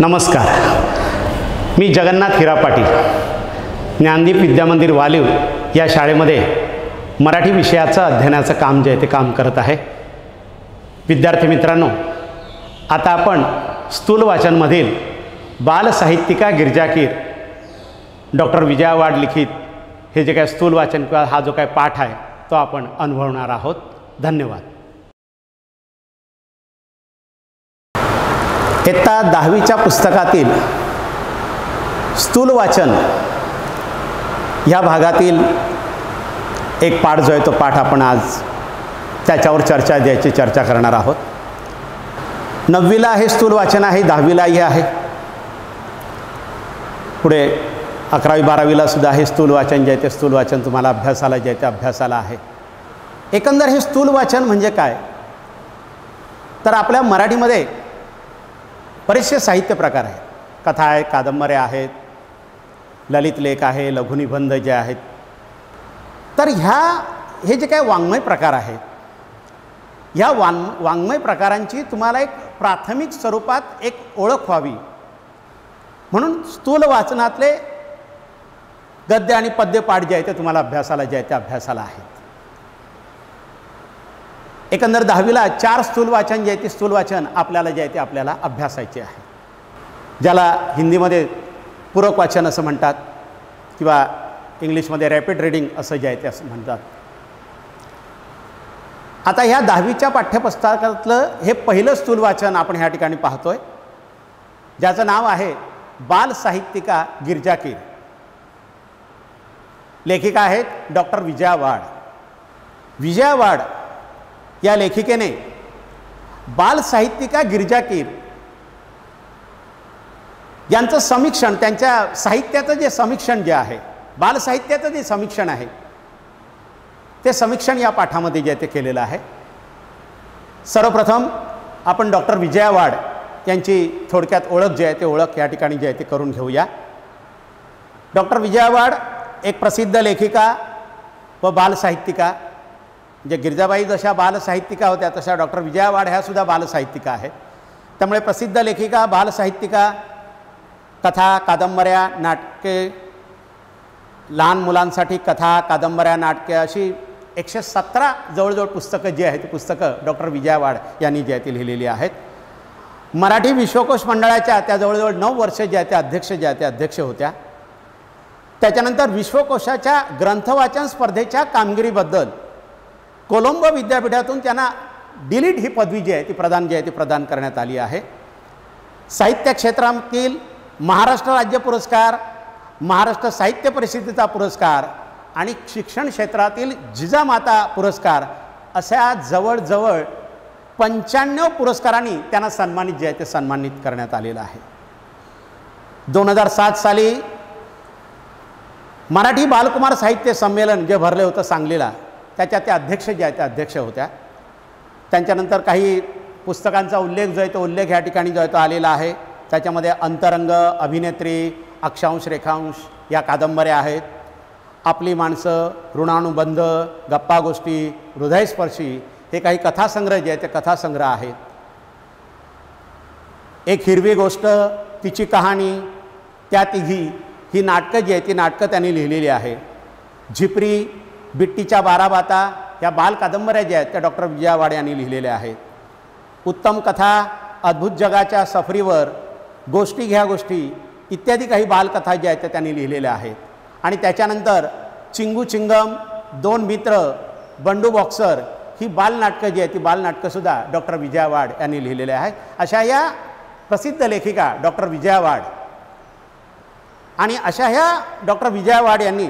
नमस्कार, मी जगन्नाथ हिरा पाटील, ज्ञानदीप विद्यामंदिर वालीव या शाळेमध्ये मराठी विषयाचं अध्ययनाचं काम जे आहे ते काम करत आहे. विद्यार्थी मित्रांनो, आता आपण स्थूल वाचनमधील बालसाहित्यिका गिरजाकीर डॉक्टर विजया वाड लिखित हे जे काय स्थूल वाचन किंवा हा जो काय पाठ आहे तो आपण अनुभवणार आहोत. धन्यवाद. इयत्ता 10वीच्या पुस्तकातील स्थूल वाचन ह्या भागातील एक पाठ जो आहे तो पाठ आपण आज त्याच्यावर चर्चा करणार आहोत. 9वीला हे स्थूल वाचन आहे, 10वीलाही आहे, पुढे 11वी 12वीला सुद्धा हे स्थूल वाचन जे आहे ते स्थूल वाचन तुम्हाला अभ्यासाला जे आहे ते अभ्यासाला आहे. एकंदर हे स्थूल वाचन म्हणजे काय, तर आपल्या मराठीमध्ये बरेचसे साहित्य प्रकार आहेत. कथा आहेत, कादंबऱ्या आहेत, ललित लेख आहे, लघुनिबंध जे आहेत. तर हे जे काय वाङ्मय प्रकार आहेत, ह्या वाङ्मय प्रकारांची तुम्हाला एक प्राथमिक स्वरूपात एक ओळख व्हावी म्हणून स्थूल वाचनातले गद्य आणि पद्य पाठ जे आहे ते तुम्हाला अभ्यासाला जे आहे ते अभ्यासाला आहेत. एकंदर 10वीला 4 स्थूल वाचन जे आहे ते स्थूल वाचन आपल्याला जे आहे ते आपल्याला अभ्यासायचे आहे, ज्याला हिंदीमध्ये पूरक वाचन असं म्हणतात किंवा इंग्लिशमध्ये रॅपिड रीडिंग असं जे आहे ते असं म्हणतात. आता ह्या 10वीच्या पाठ्यपुस्तकातलं हे पहिलं स्थूल वाचन आपण ह्या ठिकाणी पाहतोय, ज्याचं नाव आहे बालसाहित्यिका गिरजाकीर. लेखिका आहेत डॉक्टर विजया वाड. विजया वाड या लेखिकेने बालसाहित्यिका गिरजाकीर यांचं समीक्षण, त्यांच्या साहित्याचं जे समीक्षण जे आहे, बालसाहित्याचं जे समीक्षण आहे ते समीक्षण या पाठामध्ये जे ते केलेलं आहे. सर्वप्रथम आपण डॉक्टर विजया वाड यांची थोडक्यात ओळख जी आहे ते ओळख या ठिकाणी जे आहे ते करून घेऊया. डॉक्टर विजया वाड एक प्रसिद्ध लेखिका व बालसाहित्यिका, म्हणजे गिरजाबाई जशा बालसाहित्यिका होत्या तशा डॉक्टर विजया वाड ह्या सुद्धा बालसाहित्यिका आहेत. त्यामुळे प्रसिद्ध लेखिका, बालसाहित्यिका, कथा, कादंबऱ्या, नाटके, लहान मुलांसाठी कथा, कादंबऱ्या, नाटके अशी 117 जवळजवळ पुस्तकं जी आहेत ती पुस्तकं डॉक्टर विजया वाड यांनी जी आहे ती लिहिलेली आहेत. मराठी विश्वकोश मंडळाच्या त्या जवळजवळ 9 वर्ष जे आहेत त्या अध्यक्ष जे आहेत त्या अध्यक्ष होत्या. त्याच्यानंतर विश्वकोशाच्या ग्रंथवाचन स्पर्धेच्या कामगिरीबद्दल कोलंबो विद्यापीठातून त्यांना डिलीट ही पदवी जी आहे ती प्रदान करण्यात आली आहे. साहित्य क्षेत्रातील महाराष्ट्र राज्य पुरस्कार, महाराष्ट्र साहित्य परिषदेचा पुरस्कार आणि शिक्षण क्षेत्रातील जिजामाता पुरस्कार अशा जवळजवळ 95 पुरस्कारांनी त्यांना सन्मानित जे आहे ते सन्मानित करण्यात आलेलं आहे. 2007 साली मराठी बालकुमार साहित्य संमेलन जे भरले होतं सांगलीला, त्याच्या त्या अध्यक्ष जे आहेत त्या अध्यक्ष होत्या. त्यांच्यानंतर काही पुस्तकांचा उल्लेख जो आहे तो उल्लेख ह्या ठिकाणी जो आहे तो आलेला आहे. त्याच्यामध्ये अंतरंग, अभिनेत्री, अक्षांश रेखांश या कादंबऱ्या आहेत. आपली माणसं, ऋणानुबंध, गप्पा गोष्टी, हृदयस्पर्शी हे काही कथासंग्रह जे आहेत ते कथासंग्रह आहेत. एक हिरवी गोष्ट, तिची कहाणी, त्या तिघी ही नाटकं जी आहेत ती नाटकं त्यांनी लिहिलेली आहे. झिपरी, बिट्टीच्या 12 बाता या बाल कादंबऱ्या ज्या आहेत त्या डॉक्टर विजया वाड यांनी लिहिलेल्या आहेत. उत्तम कथा, अद्भुत जगाच्या सफरीवर, गोष्टी घ्या गोष्टी इत्यादी काही बालकथा ज्या आहेत त्या त्यांनी लिहिलेल्या आहेत. आणि त्याच्यानंतर चिंगू चिंगम, 2 मित्र, बंडू बॉक्सर ही बालनाटकं जी आहेत ती बालनाटकंसुद्धा डॉक्टर विजया वाड यांनी लिहिलेले आहेत. अशा या प्रसिद्ध लेखिका डॉक्टर विजया वाड आणि अशा ह्या डॉक्टर विजया वाड यांनी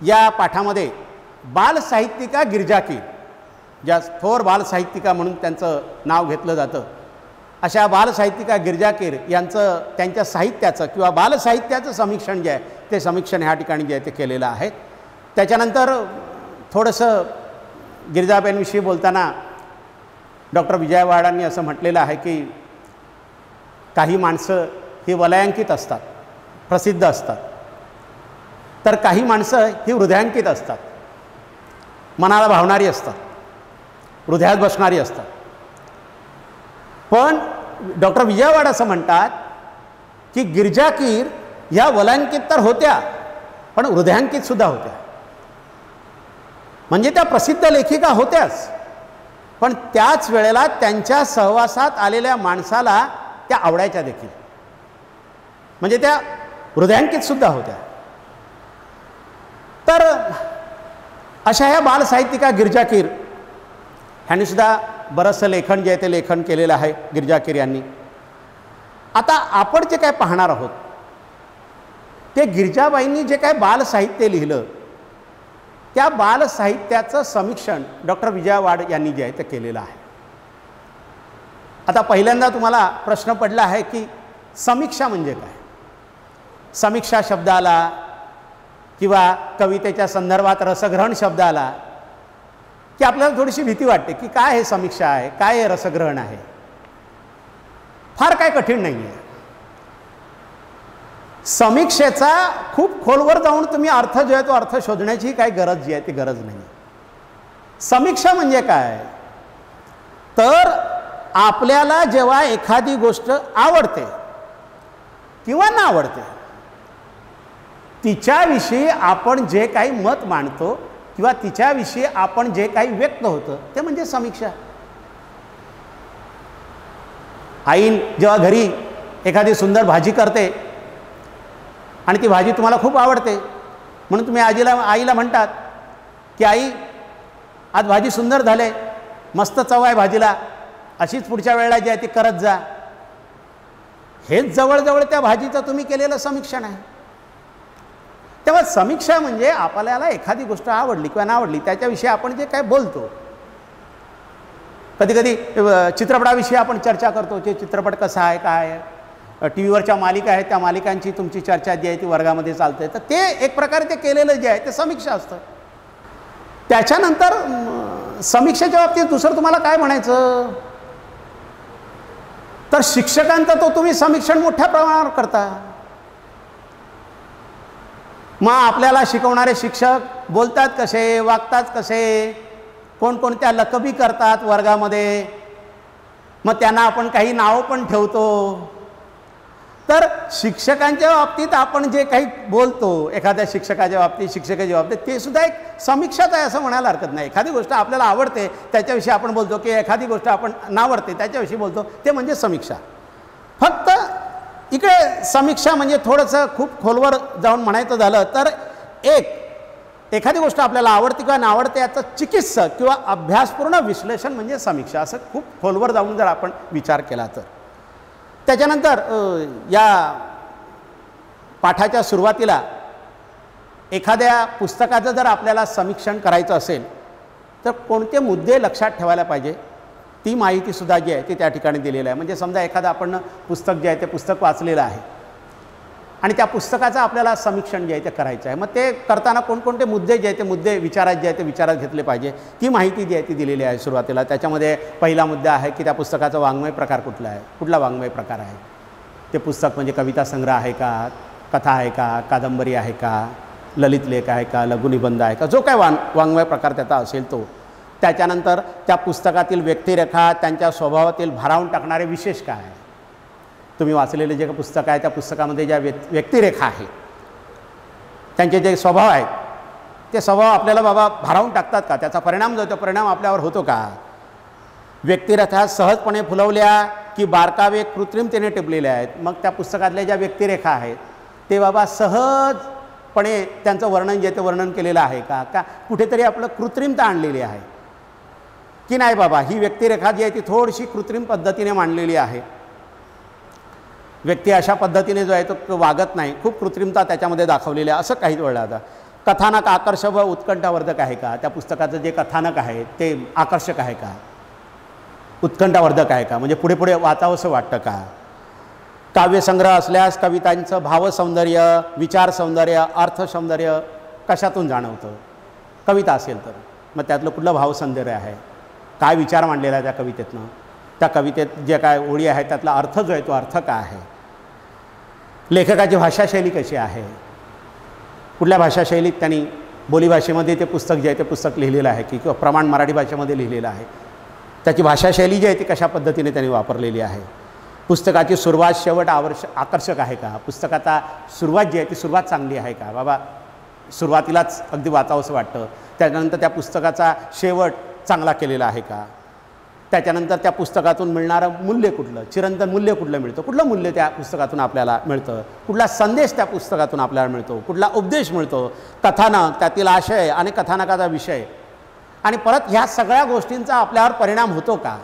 या पाठामध्ये बालसाहित्यिका गिरजाकीर, ज्या थोर बालसाहित्यिका म्हणून त्यांचं नाव घेतलं जातं, अशा बालसाहित्यिका गिरजाकीर यांचं त्यांच्या साहित्याचं किंवा बालसाहित्याचं समीक्षण जे आहे ते समीक्षण ह्या ठिकाणी जे आहे ते केलेलं आहे. त्याच्यानंतर थोडंसं गिरजाबाईंविषयी बोलताना डॉक्टर विजया वाडांनी असं म्हटलेलं आहे की काही माणसं ही वलयांकित असतात, प्रसिद्ध असतात, तर काही माणसं ही हृदयांकित असतात, मनाला भावणारी असतात, हृदयात बसणारी असतात. पण डॉक्टर विजय वाड असं म्हणतात की गिरिजा कीर ह्या वलांकित तर होत्या पण हृदयांकित सुद्धा होत्या. म्हणजे त्या प्रसिद्ध लेखिका होत्याच, पण त्याच वेळेला त्यांच्या सहवासात आलेल्या माणसाला त्या आवडायच्या देखील. म्हणजे त्या हृदयांकित सुद्धा होत्या. तर अशा ह्या बालसाहित्यिका गिरिजा कीर ह्यांनी सुद्धा बरंचसं लेखन जे आहे ते लेखन केलेलं आहे गिरिजा कीर यांनी. आता आपण जे काय पाहणार आहोत ते गिरिजाबाईंनी जे काय बालसाहित्य लिहिलं त्या बालसाहित्याचं समीक्षण डॉक्टर विजय वाड यांनी जे आहे ते केलेलं आहे. आता पहिल्यांदा तुम्हाला प्रश्न पडला आहे की समीक्षा म्हणजे काय. समीक्षा शब्द आला किंवा कवितेच्या संदर्भात रसग्रहण शब्द आला की आपल्याला थोडीशी भीती वाटते की काय हे समीक्षा आहे, काय हे रसग्रहण आहे. फार काय कठीण नाही आहे. समीक्षेचा खूप खोलवर जाऊन तुम्ही अर्थ जो आहे तो अर्थ शोधण्याची काही गरज जी आहे ती गरज नाही. समीक्षा म्हणजे काय तर आपल्याला जेव्हा एखादी गोष्ट आवडते किंवा ना आवडते तिच्याविषयी आपण जे काही मत मांडतो किंवा तिच्याविषयी आपण जे काही व्यक्त होतं ते म्हणजे समीक्षा. आईन जेव्हा घरी एखादी सुंदर भाजी करते आणि ती भाजी तुम्हाला खूप आवडते म्हणून तुम्ही आईला म्हणतात की आई आज भाजी सुंदर झाले, मस्त चव आहे भाजीला, अशीच पुढच्या वेळेला जी आहे ती करत जा. हेच जवळजवळ त्या भाजीचं तुम्ही केलेलं समीक्षण आहे. तेव्हा समीक्षा म्हणजे आपल्याला एखादी गोष्ट आवडली किंवा ना आवडली त्याच्याविषयी आपण जे काय बोलतो. कधी कधी चित्रपटाविषयी आपण चर्चा करतो, ते चित्रपट कसा आहे काय आहे, टी व्हीवरच्या मालिका आहेत त्या मालिकांची तुमची चर्चा जी आहे ती वर्गामध्ये चालते. तर ते एक प्रकारे ते केलेलं जे आहे ते समीक्षा असतं. त्याच्यानंतर समीक्षेच्या बाबतीत दुसरं तुम्हाला काय म्हणायचं तर शिक्षकांचा तो तुम्ही समीक्षण मोठ्या प्रमाणावर करता. मग आपल्याला शिकवणारे शिक्षक बोलतात कसे, वागतात कसे, कोणकोणत्या लकबी करतात वर्गामध्ये, मग त्यांना आपण काही नाव पण ठेवतो. तर शिक्षकांच्या बाबतीत आपण जे काही बोलतो एखाद्या शिक्षकाच्या बाबतीत शिक्षकाच्या बाबतीत ते सुद्धा एक समीक्षाच आहे असं म्हणायला हरकत नाही. एखादी गोष्ट आपल्याला आवडते त्याच्याविषयी आपण बोलतो की एखादी गोष्ट आपण नावडते त्याच्याविषयी बोलतो ते म्हणजे समीक्षा. फक्त इकडे समीक्षा म्हणजे थोडंसं खूप खोलवर जाऊन म्हणायचं झालं तर एखादी गोष्ट आपल्याला आवडते किंवा नावडते याचं चिकित्सक किंवा अभ्यासपूर्ण विश्लेषण म्हणजे समीक्षा. असं खूप खोलवर जाऊन जर आपण विचार केला तर त्याच्यानंतर या पाठाच्या सुरुवातीला एखाद्या पुस्तकाचं जर आपल्याला समीक्षण करायचं असेल तर कोणते मुद्दे लक्षात ठेवायला पाहिजे ती माहितीसुद्धा जी आहे ती त्या ठिकाणी दिलेली आहे. म्हणजे समजा एखादं आपण पुस्तक जे आहे ते पुस्तक वाचलेलं आहे आणि त्या पुस्तकाचं आपल्याला समीक्षण जे आहे ते करायचं आहे. मग ते करताना कोणकोणते मुद्दे जे आहे ते मुद्दे विचारात जे आहे ते विचारात घेतले पाहिजे ती माहिती जी आहे ती दिलेली आहे सुरुवातीला. त्याच्यामध्ये पहिला मुद्दा आहे की त्या पुस्तकाचा वाङ्मय प्रकार कुठला आहे, कुठला वाङ्मय प्रकार आहे. ते पुस्तक म्हणजे कविता संग्रह आहे का, कथा आहे का, कादंबरी आहे का, ललित लेख आहे का, लघुनिबंध आहे का, जो काय वाङ्मय प्रकार त्याचा असेल तो. त्याच्यानंतर त्या पुस्तकातील व्यक्तिरेखा त्यांच्या स्वभावातील भारावून टाकणारे विशेष काय आहे. तुम्ही वाचलेले जे पुस्तक आहे त्या पुस्तकामध्ये ज्या व्यक्तिरेखा आहेत त्यांचे जे स्वभाव आहेत ते स्वभाव आपल्याला बाबा भारावून टाकतात का, त्याचा परिणाम जो आहे तो परिणाम आपल्यावर होतो का. व्यक्तिरेखा सहजपणे फुलवल्या की बारकावे कृत्रिमतेने टिपलेल्या आहेत. मग त्या पुस्तकातल्या ज्या व्यक्तिरेखा आहेत ते बाबा सहजपणे त्यांचं वर्णन जे ते वर्णन केलेलं आहे का, का कुठेतरी आपलं कृत्रिमता आणलेली आहे की नाही बाबा ही व्यक्तिरेखा जी आहे ती थोडीशी कृत्रिम पद्धतीने मांडलेली आहे. व्यक्ती अशा पद्धतीने जो आहे तो वागत नाही, खूप कृत्रिमता त्याच्यामध्ये दाखवलेली आहे असं काही वेळा. आता कथानक आकर्षक व उत्कंठावर्धक आहे का, त्या पुस्तकाचं जे कथानक आहे ते आकर्षक आहे का, उत्कंठावर्धक आहे का, म्हणजे पुढे पुढे वाचावंसं वाटतं का. काव्यसंग्रह असल्यास कवितांचं भावसौंदर्य, विचारसौंदर्य, अर्थसौंदर्य कशातून जाणवतं. कविता असेल तर मग त्यातलं कुठलं भावसौंदर्य आहे, काय विचार मांडलेला आहे त्या कवितेतनं, त्या कवितेत जे काय ओळी आहे त्यातला अर्थ जो आहे तो अर्थ काय आहे. लेखकाची भाषाशैली कशी आहे, कुठल्या भाषाशैलीत त्यांनी बोलीभाषेमध्ये ते पुस्तक जे आहे ते पुस्तक लिहिलेलं आहे की किंवा प्रमाण मराठी भाषेमध्ये लिहिलेलं आहे, त्याची भाषाशैली जी आहे ती कशा पद्धतीने त्यांनी वापरलेली आहे. पुस्तकाची सुरुवात शेवट आकर्षक आहे का, पुस्तकाचा सुरुवात जी आहे ती सुरुवात चांगली आहे का, बाबा सुरुवातीलाच अगदी वाचावंसं वाटतं, त्याच्यानंतर त्या पुस्तकाचा शेवट चांगला केलेला आहे का, त्याच्यानंतर त्या पुस्तकातून मिळणारं मूल्य कुठलं, चिरंतन मूल्य कुठलं मिळतं, कुठलं मूल्य त्या पुस्तकातून आपल्याला मिळतं, कुठला संदेश त्या पुस्तकातून आपल्याला मिळतो, कुठला उपदेश मिळतो, कथानक, त्यातील आशय आणि कथानकाचा विषय, आणि परत ह्या सगळ्या गोष्टींचा आपल्यावर परिणाम होतो का,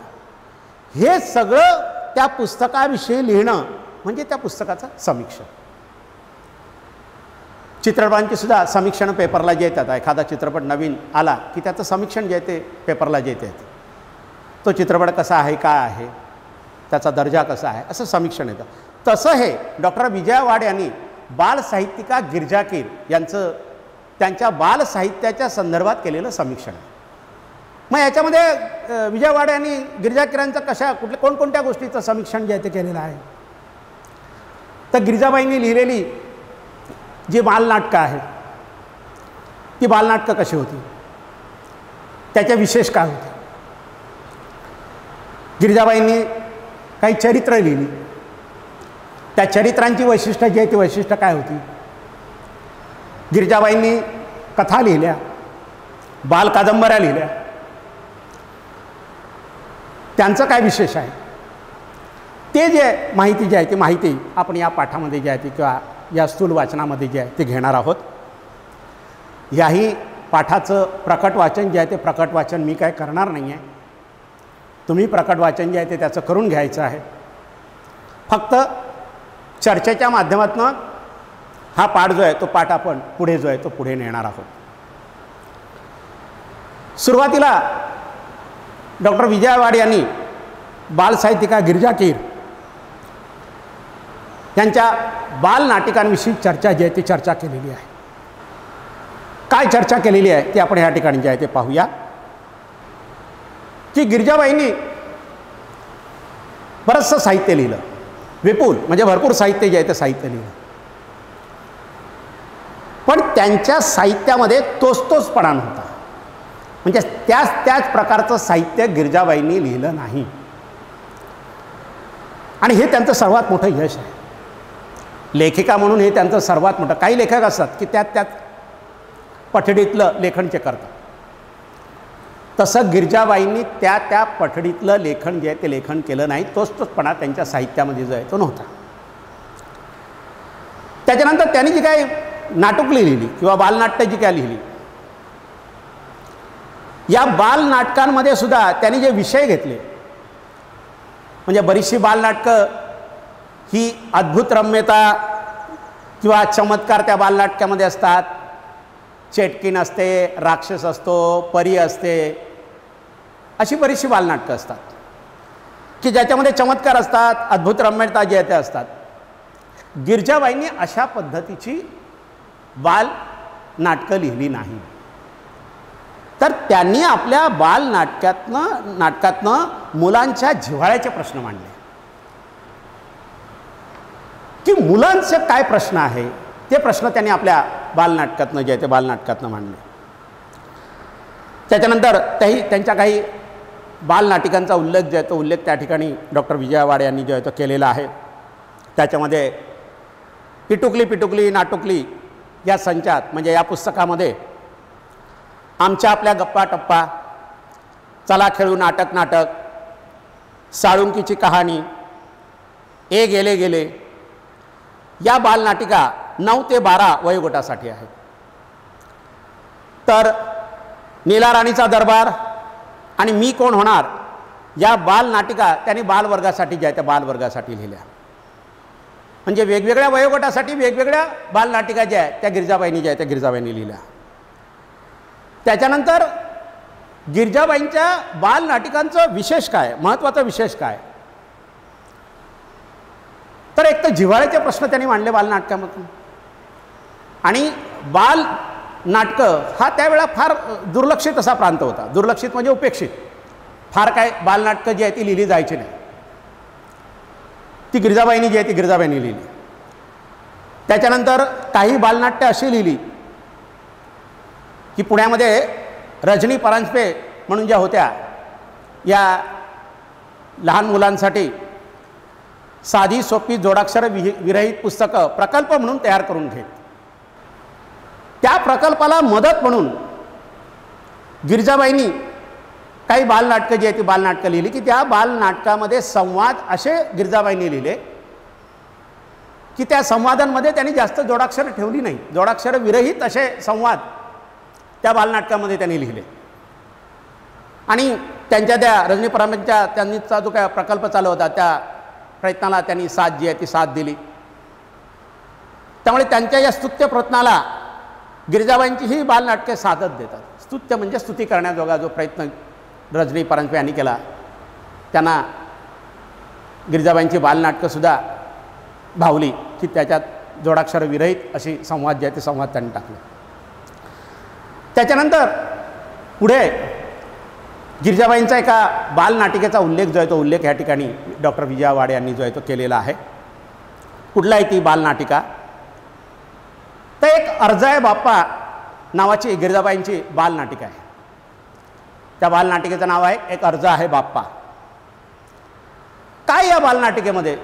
हे सगळं त्या पुस्तकाविषयी लिहिणं म्हणजे त्या पुस्तकाचं समीक्षण. चित्रपटांची सुद्धा समीक्षण पेपरला जे येतात, एखादा चित्रपट नवीन आला की त्याचं समीक्षण जे आहे ते पेपरला जे येते, तो चित्रपट कसा आहे, काय आहे, त्याचा दर्जा कसा आहे, असं समीक्षण येतं. तसं हे डॉक्टर विजया वाड यांनी बालसाहित्यिका गिरिजा कीर यांचं त्यांच्या बालसाहित्याच्या संदर्भात केलेलं समीक्षण आहे. मग याच्यामध्ये विजया वाड यांनी गिरिजा कीरांचं कोणकोणत्या गोष्टीचं समीक्षण जे आहे ते केलेलं आहे. तर गिरिजाबाईंनी लिहिलेली जी बालनाटकं आहेत ती बालनाटकं कशी होती, त्याचे विशेष काय होते. गिरिजाबाईंनी काही चरित्र लिहिली, त्या चरित्रांची वैशिष्ट्य जी आहे ती वैशिष्ट्य काय होती. गिरिजाबाईंनी कथा लिहिल्या, बालकादंबऱ्या लिहिल्या, त्यांचं काय विशेष आहे ते जे माहिती जी आहे ती माहिती आपण या पाठामध्ये जी आहे ती किंवा या स्थूल वाचनामध्ये जे आहे ते घेणार आहोत. याही पाठाचं प्रकट वाचन जे आहे ते प्रकट वाचन मी काय करणार नाही आहे, तुम्ही प्रकट वाचन जे आहे ते त्याचं करून घ्यायचं आहे. फक्त चर्चेच्या माध्यमातून हा पाठ जो आहे तो पाठ आपण पुढे जो आहे तो पुढे नेणार आहोत. सुरुवातीला डॉक्टर विजया वाड यांनी बालसाहित्यिका गिरिजा कीर यांच्या बालनाटिकांविषयी चर्चा जी आहे ती चर्चा केलेली आहे. काय चर्चा केलेली आहे ती आपण ह्या ठिकाणी जे आहे ते पाहूया. की गिरिजाबाईंनी बरंचसं साहित्य लिहिलं, विपुल म्हणजे भरपूर साहित्य जे आहे ते साहित्य लिहिलं, पण त्यांच्या साहित्यामध्ये तोचपणा नव्हता. म्हणजे त्याच प्रकारचं साहित्य गिरिजाबाईंनी लिहिलं नाही, आणि हे त्यांचं सर्वात मोठं यश आहे. लेखिका म्हणून हे त्यांचं सर्वात मोठं. काही लेखक असतात की त्यात पठडीतलं लेखन जे करतात, तसं गिरिजाबाईंनी त्या पठडीतलं लेखन जे आहे ते लेखन केलं नाही. तोचपणा त्यांच्या साहित्यामध्ये जो आहे तो नव्हता. त्याच्यानंतर त्यांनी जी काही नाटुकली लिहिली किंवा बालनाट्य जी काय लिहिली, या बालनाटकांमध्ये सुद्धा त्यांनी जे विषय घेतले, म्हणजे बरीचशी बालनाटकं ही अद्भुत रम्यता किंवा चमत्कार त्या बालनाटकामध्ये असतात. चेटकीण असते, राक्षस असतो, परी असते, अशी बरीचशी बालनाटकं असतात की ज्याच्यामध्ये चमत्कार असतात, अद्भुत रम्यता जे ते असतात. गिरिजाबाईंनी अशा पद्धतीची बालनाटकं लिहिली नाही. तर त्यांनी आपल्या नाटकातनं मुलांच्या जिव्हाळ्याचे प्रश्न मांडले की मुलांचे काय प्रश्न आहे ते प्रश्न त्यांनी आपल्या बालनाटकातनं जे आहे ते बालनाटकातनं मांडले. त्याच्यानंतर त्यांच्या काही बालनाटिकांचा उल्लेख जे आहे तो उल्लेख त्या ठिकाणी डॉक्टर विजया वाड यांनी जो आहे तो केलेला आहे. त्याच्यामध्ये पिटुकली नाटुकली या संचात, म्हणजे या पुस्तकामध्ये आमच्या आपल्या गप्पा टप्पा, चला खेळू नाटक, साळुंकीची कहाणी, ए गेले गेले, या बालनाटिका 9 ते 12 वयोगटासाठी आहेत. तर नीला राणीचा दरबार आणि मी कोण होणार या बालनाटिका त्यांनी बालवर्गासाठी ज्या त्या बालवर्गासाठी लिहिल्या. म्हणजे वेगवेगळ्या वयोगटासाठी वेगवेगळ्या बालनाटिका ज्या आहेत त्या गिरिजाबाईंनी ज्या आहेत त्या गिरिजाबाईंनी लिहिल्या. त्याच्यानंतर गिरिजाबाईंच्या बालनाटिकांचं विशेष काय, महत्त्वाचा विशेष काय, तर एक तर जिव्हाळ्याचे प्रश्न त्यांनी मांडले बालनाटकामधून. आणि बालनाटकं हा त्यावेळा फार दुर्लक्षित असा प्रांत होता. दुर्लक्षित म्हणजे उपेक्षित. फार काय बालनाटकं जी आहे ती लिहिली जायची नाही. ती गिरिजाबाईंनी जी आहे ती गिरिजाबाईंनी लिहिली. त्याच्यानंतर काही बालनाट्य अशी लिहिली की पुण्यामध्ये रजनी परांजपे म्हणून ज्या होत्या, या लहान मुलांसाठी साधी सोपी जोडाक्षर विरहित पुस्तकं प्रकल्प म्हणून तयार करून घेत. त्या प्रकल्पाला मदत म्हणून गिरिजाबाईंनी काही बालनाटकं जी आहे ती बालनाटकं लिहिली की त्या बालनाटकामध्ये संवाद असे गिरिजाबाईंनी लिहिले की त्या संवादांमध्ये त्यांनी जास्त जोडाक्षर ठेवली नाही. जोडाक्षर विरहित असे संवाद त्या बालनाटकामध्ये त्यांनी लिहिले. आणि त्यांच्या त्या रजनी परांजपेंच्या त्यांचा जो काय प्रकल्प चालू होता त्या प्रयत्नाला त्यांनी साथ जी आहे ती साथ दिली. त्यामुळे त्यांच्या या स्तुत्य प्रयत्नाला गिरिजाबाईंची ही बालनाटके साथच देतात. स्तुत्य म्हणजे स्तुती करण्याजोगा जो प्रयत्न रजनी परांजपे यांनी केला त्यांना गिरिजाबाईंची बालनाटकंसुद्धा भावली की त्याच्यात जोडाक्षर विरहित अशी संवाद जे आहे ते संवाद त्यांनी टाकले. त्याच्यानंतर पुढे गिरिजाबाईंचा एका बालनाटिकेचा उल्लेख जो आहे तो उल्लेख या ठिकाणी डॉक्टर विजया वाड यांनी जो आहे तो केलेला आहे. कुठला आहे ती बालनाटिका? तर एक अर्ज आहे बाप्पा नावाची गिरिजाबाईंची बालनाटिका आहे. त्या बालनाटिकेचं नाव आहे एक अर्ज आहे बाप्पा. काय या बालनाटिकेमध्ये?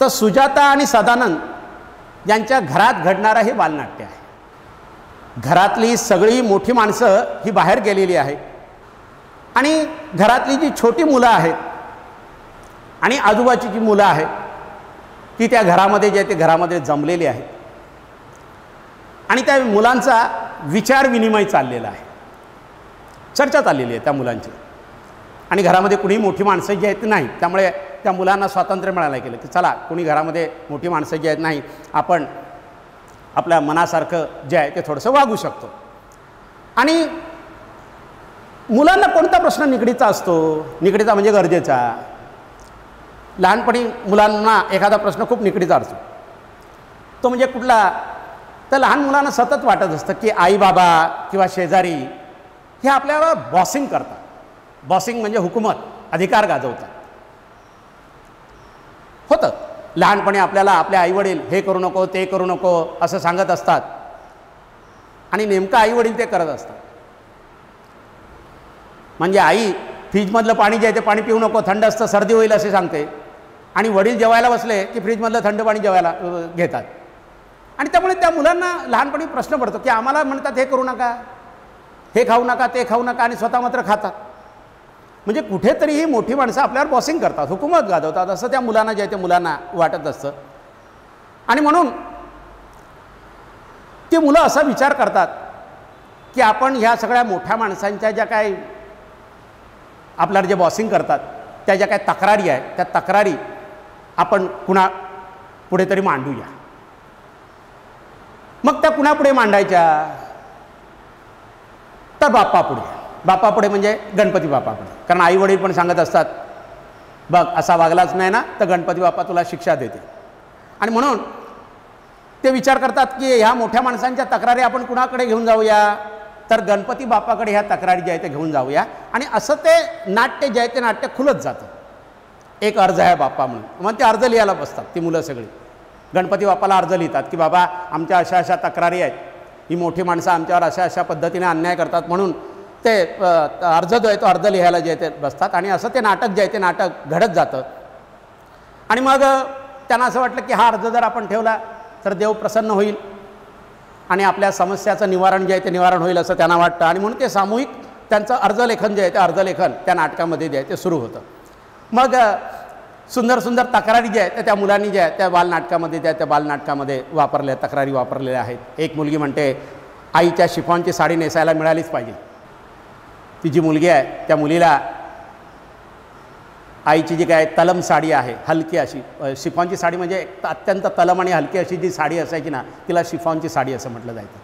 तर सुजाता आणि सदानंद यांच्या घरात घडणारं हे बालनाट्य आहे. घरातली सगळी मोठी माणसं ही बाहेर गेलेली आहे आणि घरातली जी छोटी मुलं आहेत आणि आजूबाजूची जी मुलं आहेत ती त्या घरामध्ये जे ते घरामध्ये जमलेली आहेत आणि त्या मुलांचा विचार विनिमय चाललेला आहे. चर्चा चाललेली आहे त्या मुलांची. आणि घरामध्ये कुणी मोठी माणसं जी आहेत नाही, त्यामुळे त्या मुलांना स्वातंत्र्य मिळालं गेलं की चला कुणी घरामध्ये मोठी माणसं जी आहेत नाही, आपण आपल्या मनासारखं जे आहे ते थोडंसं वागू शकतो. आणि मुलांना कोणता प्रश्न निगडीचा असतो? निगडीचा म्हणजे गरजेचा. लहानपणी मुलांना एखादा प्रश्न खूप निगडीचा असतो. तो म्हणजे कुठला? तर लहान मुलांना सतत वाटत असतं की आई बाबा किंवा शेजारी हे आपल्याला बॉसिंग करतात. बॉसिंग म्हणजे हुकूमत, अधिकार गाजवतात. होतं लहानपणी आपल्याला आपले आईवडील हे करू नको ते करू नको असं सांगत असतात आणि नेमकं आईवडील ते करत असतात. म्हणजे आई फ्रीजमधलं पाणी जे आहे ते पाणी पिऊ नको, थंड असतं, सर्दी होईल असे सांगते. आणि वडील जेवायला बसले की फ्रीजमधलं थंड पाणी जेवायला घेतात. आणि त्यामुळे त्या मुलांना लहानपणी प्रश्न पडतो की आम्हाला म्हणतात हे करू नका, हे खाऊ नका, ते खाऊ नका आणि स्वतः मात्र खातात. म्हणजे कुठेतरी ही मोठी माणसं आपल्यावर बॉसिंग करतात, हुकूमत गाजवतात असं त्या मुलांना जे आहे ते मुलांना वाटत असतं. आणि म्हणून ती मुलं असा विचार करतात की आपण ह्या सगळ्या मोठ्या माणसांच्या ज्या काय आपल्याला जे बॉसिंग करतात त्या ज्या काय तक्रारी आहेत त्या तक्रारी आपण कुणा पुढे तरी मांडूया. मग त्या कुणापुढे मांडायच्या? तर बाप्पापुढे. बाप्पापुढे म्हणजे गणपती बाप्पापुढे. कारण आई वडील पण सांगत असतात बघ असा वागलाच नाही ना तर गणपती बाप्पा तुला शिक्षा देते. आणि म्हणून ते विचार करतात की ह्या मोठ्या माणसांच्या तक्रारी आपण कुणाकडे घेऊन जाऊया? तर गणपती बाप्पाकडे ह्या तक्रारी जे आहे ते घेऊन जाऊया. आणि असं ते नाट्य जे आहे ते नाट्य खुलत जातं. एक अर्ज आहे बाप्पा म्हणून. मग ते अर्ज लिहायला बसतात ती मुलं सगळी. गणपती बाप्पाला अर्ज लिहितात की बाबा आमच्या अशा अशा तक्रारी आहेत, ही मोठी माणसं आमच्यावर अशा अशा पद्धतीने अन्याय करतात, म्हणून ते अर्ज जो आहे तो अर्ज लिहायला जे आहे ते बसतात. आणि असं ते नाटक जे आहे ते नाटक घडत जातं. आणि मग त्यांना असं वाटलं की हा अर्ज जर आपण ठेवला तर देव प्रसन्न होईल आणि आपल्या समस्याचं निवारण जे आहे ते निवारण होईल असं त्यांना वाटतं. आणि म्हणून ते सामूहिक त्यांचं अर्जलेखन जे आहे ते अर्जलेखन त्या नाटकामध्ये जे आहे ते सुरू होतं. मग सुंदर सुंदर तक्रारी जे आहेत त्या मुलांनी जे आहे त्या बालनाटकामध्ये त्या बालनाटकामध्ये वापरल्या तक्रारी वापरलेल्या आहेत. एक मुलगी म्हणते आईच्या शिफॉनची साडी नेसायला मिळालीच पाहिजे. ती जी मुलगी आहे त्या मुलीला आईची जी काय तलम साडी आहे हलकी अशी, शिफॉनची साडी म्हणजे अत्यंत तलम आणि हलकी अशी जी साडी असायची ना तिला शिफॉनची साडी असं म्हटलं जायचं.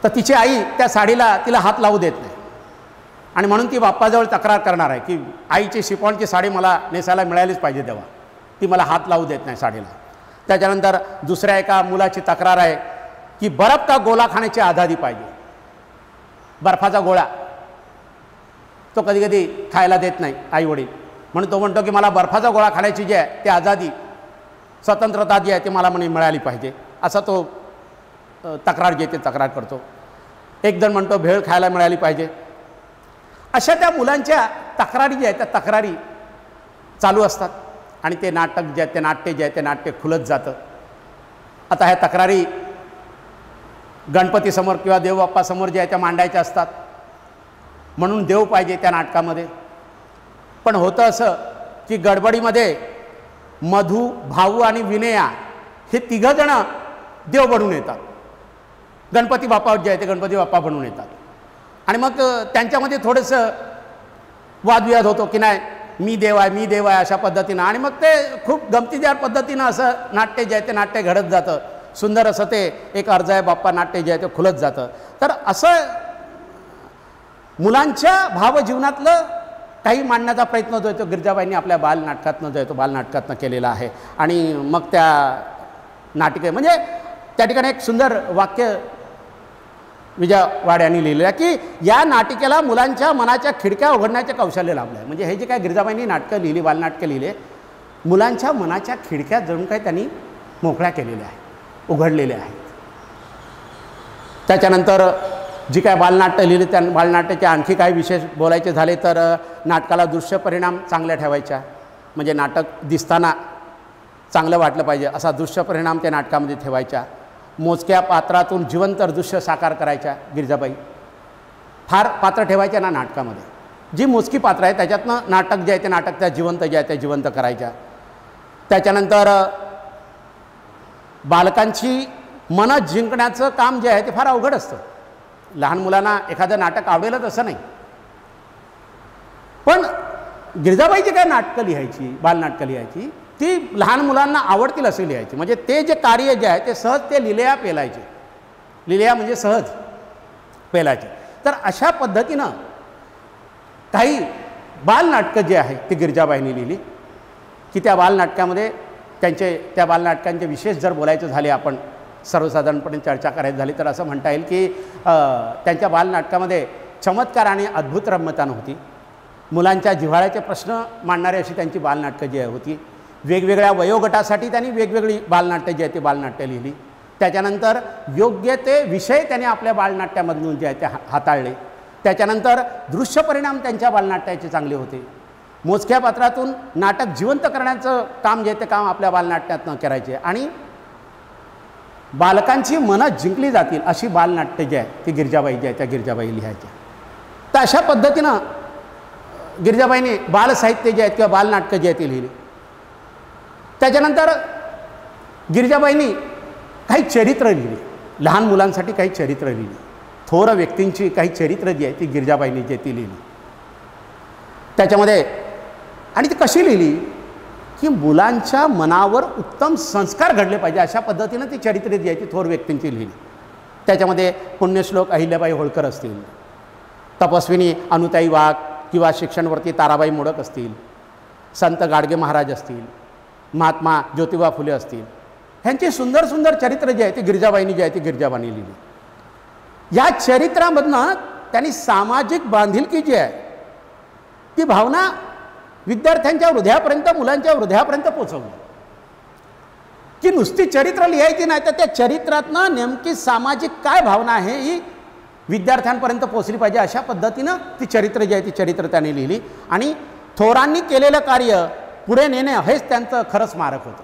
तर तिची आई त्या साडीला तिला हात लावू देत नाही आणि म्हणून ती बाप्पाजवळ तक्रार करणार आहे की आईची शिफॉनची साडी मला नेसायला मिळालीच पाहिजे तेव्हा, ती मला हात लावू देत नाही साडीला. त्याच्यानंतर दुसऱ्या एका मुलाची तक्रार आहे की बर्फ का गोळा खाण्याची आझादी पाहिजे. बर्फाचा गोळा तो कधी कधी खायला देत नाही आई वडील, म्हणून तो म्हणतो की मला बर्फाचा गोळा खाण्याची जी आहे ती आझादी स्वतंत्रता जी आहे ती मला म्हणे मिळाली पाहिजे, असा तो तक्रार जे ते तक्रार करतो. एक जण म्हणतो भेळ खायला मिळाली पाहिजे. अशा त्या मुलांच्या तक्रारी ज्या आहेत त्या तक्रारी चालू असतात आणि ते नाटक जे आहे ते नाट्य जे आहे ते नाट्य खुलत जातं. आता ह्या तक्रारी गणपतीसमोर किंवा देवबाप्पासमोर जे आहे त्या मांडायच्या असतात, म्हणून देव पाहिजे त्या नाटकामध्ये. पण होतं असं की गडबडीमध्ये मधू, भाऊ आणि विनया हे तिघंजणं देव बनून येतात. गणपती बाप्पा जे आहे ते गणपती बाप्पा बनून येतात आणि मग त्यांच्यामध्ये थोडंसं वादविवाद होतो की नाही मी देव आहे, मी देव आहे अशा पद्धतीनं. आणि मग ते खूप गमतीदार पद्धतीनं असं नाट्य जे आहे ते नाट्य घडत जातं. सुंदर असं ते एक अर्ज आहे बाप्पा नाट्य जे आहे ते खुलत जातं. तर असं मुलांच्या भावजीवनातलं काही मांडण्याचा प्रयत्न जो आहे तो गिरिजाबाईंनी आपल्या बालनाटकातनं जो आहे तो बालनाटकातनं केलेला आहे. आणि मग त्या नाटिके म्हणजे त्या ठिकाणी एक सुंदर वाक्य विजय वाड यांनी लिहिलेलं आहे की या नाटिकेला मुलांच्या मनाच्या खिडक्या उघडण्याचे कौशल्य लाभलं आहे. म्हणजे हे जे काय गिरिजाबाईंनी नाटकं लिहिली, बालनाटकं लिहिले, मुलांच्या मनाच्या खिडक्या जणू काही त्यांनी मोकळ्या केलेल्या आहेत, उघडलेल्या आहेत. त्याच्यानंतर जी काय बालनाट्य लिहिली त्या बालनाट्याचे आणखी काही विशेष बोलायचे झाले तर नाटकाला दृश्य परिणाम चांगल्या ठेवायच्या. म्हणजे नाटक दिसताना चांगलं वाटलं पाहिजे असा दृश्य परिणाम त्या नाटकामध्ये ठेवायच्या. मोजक्या पात्रातून जिवंत दृश्य साकार करायच्या गिरिजाबाई. फार पात्र ठेवायच्या ना नाटकामध्ये, जी मोजकी पात्र आहे त्याच्यातनं नाटक जे आहे ते नाटक त्या जिवंत जे आहे ते जिवंत करायच्या. त्याच्यानंतर बालकांची मनं जिंकण्याचं काम जे आहे ते फार अवघड असतं. लहान मुलांना एखादं नाटक आवडेलच असं नाही, पण गिरिजाबाई जे काय नाटकं लिहायची, बालनाटकं लिहायची ती लहान मुलांना आवडतील असे लिहायची. म्हणजे ते जे कार्य जे आहे ते सहज ते लिलया पेलायचे. लिलया म्हणजे सहज पेलायचे. तर अशा पद्धतीनं काही बालनाटकं जे आहे ते गिरिजाबाईंनी लिहिली की त्या बालनाटकामध्ये त्या बालनाटकांचे विशेष जर बोलायचं झाले, आपण सर्वसाधारणपणे चर्चा करायची झाली तर असं म्हणता येईल की त्यांच्या बालनाटकामध्ये चमत्कार आणि अद्भुत रम्यता नव्हती. मुलांच्या जिव्हाळ्याचे प्रश्न मांडणारी अशी त्यांची बालनाटकं जी होती. वेगवेगळ्या वयोगटासाठी त्यांनी वेगवेगळी बालनाट्य जी आहे ती बालनाट्य लिहिली. त्याच्यानंतर योग्य ते विषय त्यांनी आपल्या बालनाट्यामधून जे आहे ते हाताळले. त्याच्यानंतर दृश्य परिणाम त्यांच्या बालनाट्याचे चांगले होते. मोजक्या पात्रातून नाटक जिवंत करण्याचं काम जे आहे ते काम आपल्या बालनाट्यातनं करायचे आणि बालकांची मनं जिंकली जातील अशी बालनाट्य जे आहे ती गिरिजाबाई जे आहे त्या गिरिजाबाई लिहायच्या. तर अशा पद्धतीनं गिरिजाबाईंनी बालसाहित्य जे आहेत किंवा बालनाटकं जे आहे ती लिहिली. त्याच्यानंतर गिरिजाबाईंनी काही चरित्र लिहिली, लहान मुलांसाठी काही चरित्र लिहिली. थोर व्यक्तींची काही चरित्र जी आहे ती गिरिजाबाईंनी जे ती लिहिली. त्याच्यामध्ये आणि ती कशी लिहिली की मुलांच्या मनावर उत्तम संस्कार घडले पाहिजे अशा पद्धतीनं ती चरित्रे जी आहे ती थोर व्यक्तींची लिहिली. त्याच्यामध्ये पुण्यश्लोक अहिल्याबाई होळकर असतील, तपस्विनी अनुताई वाघ किंवा शिक्षणवर्ती ताराबाई मोडक असतील, संत गाडगे महाराज असतील, महात्मा ज्योतिबा फुले असतील, ह्यांची सुंदर सुंदर चरित्र जे आहे ते गिरिजाबाईंनी जे आहे ती गिरिजाबाईंनी लिहिली. या चरित्रामधनं त्यांनी सामाजिक बांधिलकी जी आहे ती भावना विद्यार्थ्यांच्या हृदयापर्यंत, मुलांच्या हृदयापर्यंत पोचवली. की नुसती चरित्र लिहायची नाही तर त्या चरित्रातनं नेमकी सामाजिक काय भावना आहे ही विद्यार्थ्यांपर्यंत पोचली पाहिजे अशा पद्धतीनं ती चरित्र जी आहे ती चरित्र त्यांनी लिहिली. आणि थोरांनी केलेलं कार्य पुढे नेणे हेच त्यांचं खरं स्मारक होतं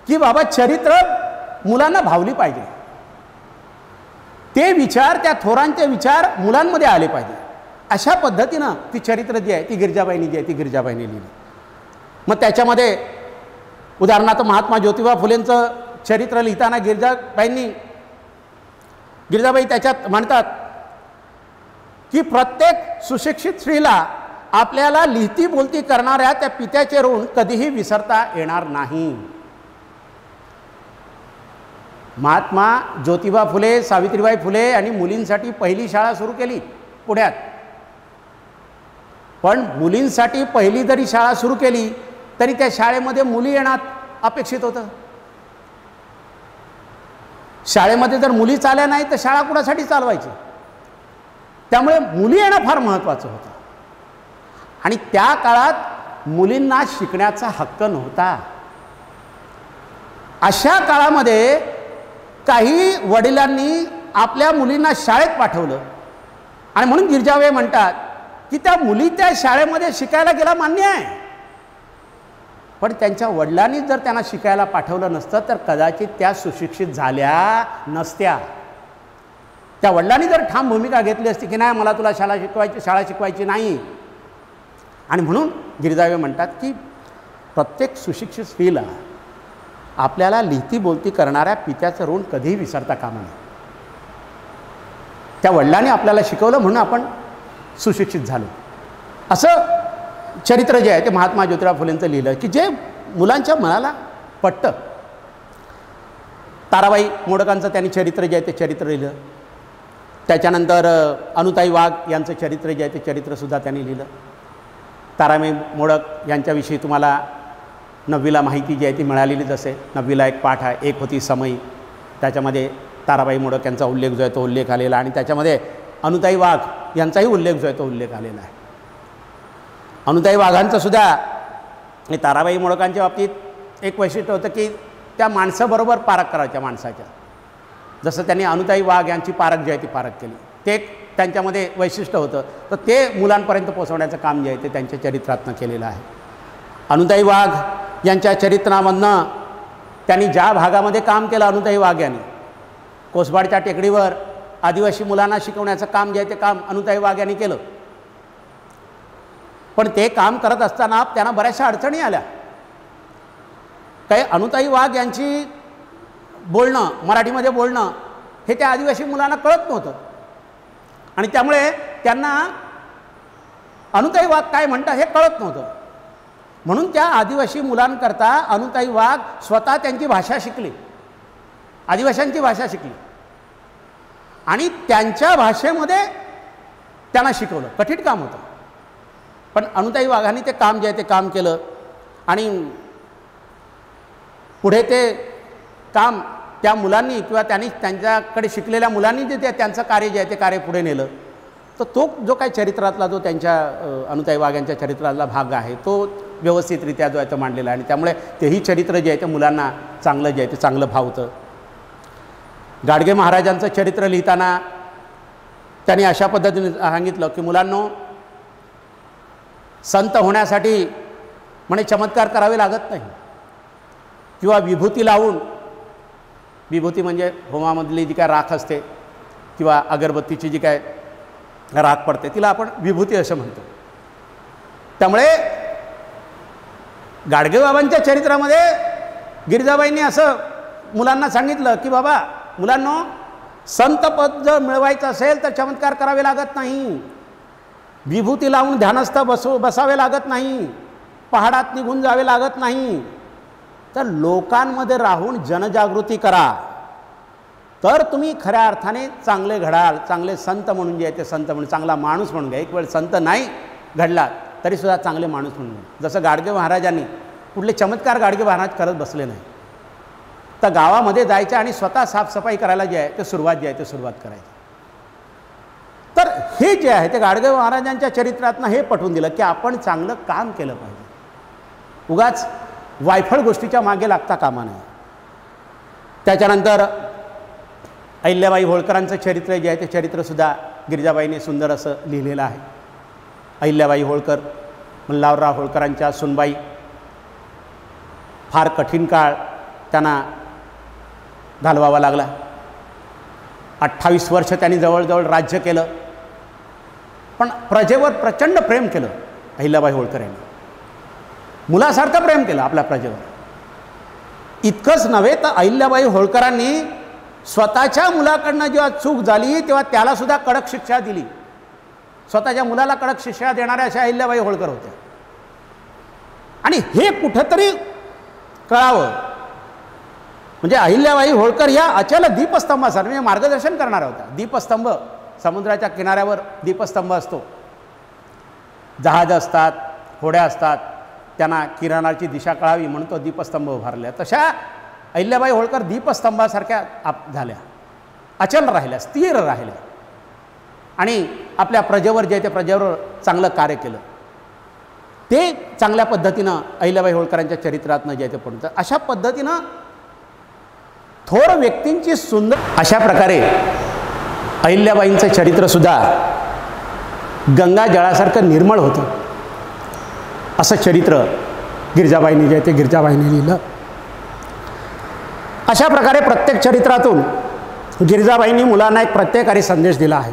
की बाबा चरित्र मुलांना भावली पाहिजे. ते विचार, त्या थोरांचे विचार मुलांमध्ये आले पाहिजे अशा पद्धतीनं ती चरित्र जी आहे ती गिरिजाबाईंनी जी आहे ती गिरिजाबाईंनी लिहिली. मग त्याच्यामध्ये उदाहरणार्थ महात्मा ज्योतिबा फुलेंचं चरित्र लिहिताना गिरिजाबाई त्याच्यात म्हणतात की प्रत्येक सुशिक्षित स्त्रीला आपल्याला लिहिती बोलती करणाऱ्या त्या पित्याचे ऋण कधीही विसरता येणार नाही. महात्मा ज्योतिबा फुले, सावित्रीबाई फुले आणि मुलींसाठी पहिली शाळा सुरू केली पुण्यात. पण मुलींसाठी पहिली जरी शाळा सुरू केली तरी त्या शाळेमध्ये मुली येणं अपेक्षित होतं. शाळेमध्ये जर मुली चालल्या नाही तर शाळा कुणासाठी चालवायची. त्यामुळे मुली येणं फार महत्त्वाचं होतं. आणि त्या काळात मुलींना शिकण्याचा हक्क नव्हता. अशा काळामध्ये काही वडिलांनी आपल्या मुलींना शाळेत पाठवलं आणि म्हणून गिरिजाबाई म्हणतात की त्या मुली त्या शाळेमध्ये शिकायला गेला मान्य आहे, पण त्यांच्या वडिलांनी जर त्यांना शिकायला पाठवलं नसतं तर कदाचित त्या सुशिक्षित झाल्या नसत्या. त्या वडिलांनी जर ठाम भूमिका घेतली असती की नाही मला तुला शाळा शिकवायची नाही. आणि म्हणून गिरिजाबाई म्हणतात की प्रत्येक सुशिक्षित स्त्रीला आपल्याला लिहिती बोलती करणाऱ्या पित्याचं ऋण कधीही विसरता कामा नये. त्या वडिलांनी आपल्याला शिकवलं म्हणून आपण सुशिक्षित झालो. असं चरित्र जे आहे ते महात्मा ज्योतिराव फुलेंचं लिहिलं की जे मुलांच्या मनाला पटतं. ताराबाई मोडकांचं त्यांनी चरित्र जे आहे ते चरित्र लिहिलं. त्याच्यानंतर अनुताई वाघ यांचं चरित्र जे आहे ते चरित्रसुद्धा त्यांनी लिहिलं. ताराबाई मोडक यांच्याविषयी तुम्हाला 9वीला माहिती जी आहे ती मिळालेलीच असे. 9वीला एक पाठ आहे, एक होती समयी. त्याच्यामध्ये ताराबाई मोडक यांचा उल्लेख जो आहे तो उल्लेख आलेला आणि त्याच्यामध्ये अनुताई वाघ यांचाही उल्लेख जो आहे तो उल्लेख आलेला आहे. अनुताई वाघांचं सुद्धा ताराबाई मोडकांच्या बाबतीत एक वैशिष्ट्य होतं की त्या माणसाबरोबर पारख करायच्या माणसाच्या. जसं त्यांनी अनुताई वाघ यांची पारख जी आहे ती पारख केली. ते एक त्यांच्यामध्ये वैशिष्ट्य होतं. तर ते मुलांपर्यंत पोहोचवण्याचं काम जे आहे ते त्यांच्या चरित्रातनं केलेलं आहे. अनुताई वाघ यांच्या चरित्रामधनं त्यांनी ज्या भागामध्ये काम केलं अनुताई वाघ यांनी कोसबाडच्या टेकडीवर आदिवासी मुलांना शिकवण्याचं काम जे आहे ते काम अनुताई वाघ यांनी केलं. पण ते काम करत असताना त्यांना बऱ्याचशा अडचणी आल्या. काही अनुताई वाघ यांची बोलणं मराठीमध्ये बोलणं हे त्या आदिवासी मुलांना कळत नव्हतं आणि त्यामुळे त्यांना अनुताई वाघ काय म्हणतात हे कळत नव्हतं. म्हणून त्या आदिवासी मुलांकरता अनुताई वाघ स्वतः त्यांची भाषा शिकली, आदिवासींची भाषा शिकली आणि त्यांच्या भाषेमध्ये त्यांना शिकवलं. कठीण काम होतं पण अनुताई वाघांनी ते काम जे आहे ते काम केलं आणि पुढे ते काम त्या मुलांनी किंवा त्यांनी त्यांच्याकडे शिकलेल्या मुलांनी जे त्यांचं कार्य जे आहे ते कार्य पुढे नेलं. तर तो जो काही चरित्रातला जो त्यांच्या अनुताई वाघ यांच्या चरित्रातला भाग आहे तो व्यवस्थितरित्या जो आहे तो मांडलेला आहे आणि त्यामुळे तेही चरित्र जे आहे ते मुलांना चांगलं जे आहे ते चांगलं भावतं. गाडगे महाराजांचं चरित्र लिहिताना त्यांनी अशा पद्धतीने सांगितलं की मुलांनो, संत होण्यासाठी म्हणे चमत्कार करावे लागत नाही किंवा विभूती लावून, विभूती म्हणजे होमामधली जी काय राख असते किंवा अगरबत्तीची जी काय राख पडते तिला आपण विभूती असं म्हणतो. त्यामुळे गाडगेबाबांच्या चरित्रामध्ये गिरिजाबाईंनी असं मुलांना सांगितलं की बाबा मुलांनो, संतपद जर मिळवायचं असेल तर चमत्कार करावे लागत नाही, विभूती लावून ध्यानस्थ बसावे लागत नाही, पहाडात निघून जावे लागत नाही, तर लोकांमध्ये राहून जनजागृती करा तर तुम्ही खऱ्या अर्थाने चांगले घडाल. चांगले संत म्हणून जे आहे ते संत म्हणून चांगला माणूस म्हणून घ्या. एक वेळ संत नाही घडला तरीसुद्धा चांगले माणूस म्हणून घ्या. जसं गाडगे महाराजांनी कुठले चमत्कार गाडगे महाराज करत बसले नाही, तर गावामध्ये जायचे आणि स्वतः साफसफाई करायला जे आहे ते सुरुवात जी आहे ते सुरुवात करायची. तर हे जे आहे ते गाडगे महाराजांच्या चरित्रातनं हे पटवून दिलं की आपण चांगलं काम केलं पाहिजे, उगाच वायफळ गोष्टीच्या मागे लागता कामा नये. त्याच्यानंतर अहिल्याबाई होळकरांचं चरित्र जे आहे ते चरित्रसुद्धा गिरिजाबाईंनी सुंदर असं लिहिलेलं आहे. अहिल्याबाई होळकर मल्हारराव होळकरांच्या सुनबाई, फार कठीण काळ त्यांना घालवावा लागला. 28 वर्ष त्यांनी जवळजवळ राज्य केलं पण प्रजेवर प्रचंड प्रेम केलं. अहिल्याबाई होळकर यांनी मुलासारखं प्रेम केलं आपल्या प्रजेवर. इतकंच नव्हे तर अहिल्याबाई होळकरांनी स्वतःच्या मुलाकडनं जेव्हा चूक झाली तेव्हा त्यालासुद्धा कडक शिक्षा दिली. स्वतःच्या मुलाला कडक शिक्षा देणाऱ्या अशा अहिल्याबाई होळकर होत्या. आणि हे कुठंतरी कळावं म्हणजे अहिल्याबाई होळकर ह्या अचल दीपस्तंभासारखे म्हणजे मार्गदर्शन करणाऱ्या होत्या. दीपस्तंभ, समुद्राच्या किनाऱ्यावर दीपस्तंभ असतो, जहाज असतात, होड्या असतात, त्यांना किनाऱ्याची दिशा कळावी म्हणून तो दीपस्तंभ उभारला. तशा अहिल्याबाई होळकर दीपस्तंभासारख्या झाल्या, अचल राहिल्या, स्थिर राहिल्या आणि आपल्या प्रजेवर जे ते प्रजेवर चांगलं कार्य केलं. ते चांगल्या पद्धतीनं अहिल्याबाई होळकरांच्या चरित्रातनं जे ते पडतं. अशा पद्धतीनं थोर व्यक्तींची सुंदर अशा प्रकारे अहिल्याबाईंचं चरित्रसुद्धा गंगा जळासारखं निर्मळ होतं. असं चरित्र गिरिजाबाईंनी जे आहे ते गिरिजाबाईंनी लिहिलं. अशा प्रकारे प्रत्येक चरित्रातून गिरिजाबाईंनी मुलांना एक प्रत्येकारी संदेश दिला आहे.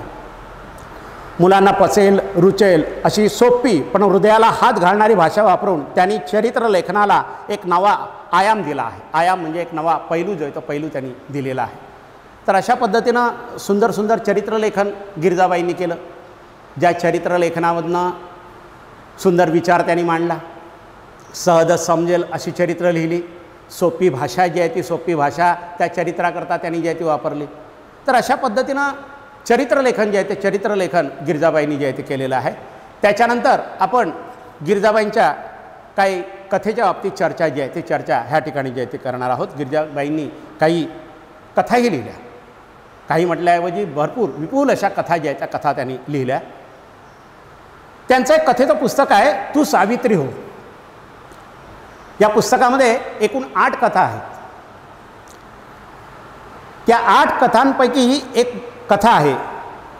मुलांना पचेल रुचेल अशी सोपी पण हृदयाला हात घालणारी भाषा वापरून त्यांनी चरित्र लेखनाला एक नवा आयाम दिला आहे. आयाम म्हणजे एक नवा पैलू जो आहे तो पैलू त्यांनी दिलेला आहे. तर अशा पद्धतीनं सुंदर सुंदर चरित्रलेखन गिरिजाबाईंनी केलं. ज्या चरित्रलेखनामधनं सुंदर विचार त्यांनी मांडला, सहज समजेल अशी चरित्र लिहिली, सोपी भाषा जी आहे ती सोपी भाषा त्या चरित्राकरता त्यांनी जी आहे ती वापरली. तर अशा पद्धतीनं चरित्रलेखन जे आहे ते चरित्रलेखन गिरिजाबाईंनी जे आहे ते केलेलं आहे. त्याच्यानंतर आपण गिरिजाबाईंच्या काही कथेच्या बाबतीत चर्चा जी आहे ती चर्चा ह्या ठिकाणी जी आहे ती करणार आहोत. गिरिजाबाईंनी काही कथाही लिहिल्या, काही म्हटल्याऐवजी भरपूर विपुल अशा कथा ज्या आहेत त्या कथा त्यांनी लिहिल्या. त्यांचं एक कथेचं पुस्तक आहे तू सावित्री हो. या पुस्तकामध्ये एकूण 8 कथा आहेत. त्या 8 कथांपैकी एक कथा आहे,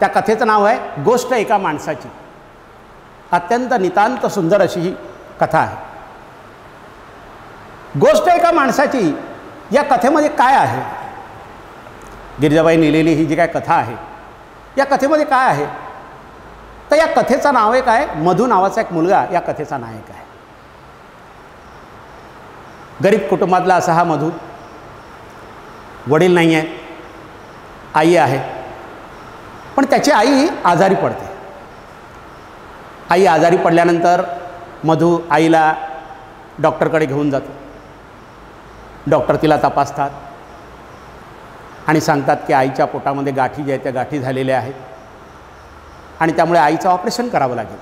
त्या कथेचं नाव आहे गोष्ट एका माणसाची. अत्यंत नितांत सुंदर अशी ही कथा आहे. गोष्ट एका माणसाची या कथेमध्ये काय आहे? गिरिजाबाई लिहिलेली ही जी काय कथा आहे या कथेमध्ये काय आहे? तर या कथेचं नाव आहे काय, मधू नावाचा एक मुलगा या कथेचा नायक आहे. गरीब कुटुंबातला असा हा मधू. वडील नाही आहे, आई आहे, पण त्याची आई आजारी पडते. आई आजारी पडल्यानंतर मधू आईला डॉक्टरकडे घेऊन जातो. डॉक्टर तिला तपासतात आणि सांगतात की आईच्या पोटामध्ये गाठी ज्या आहेत त्या गाठी झालेल्या आहेत आणि त्यामुळे आईचं ऑपरेशन करावं लागेल.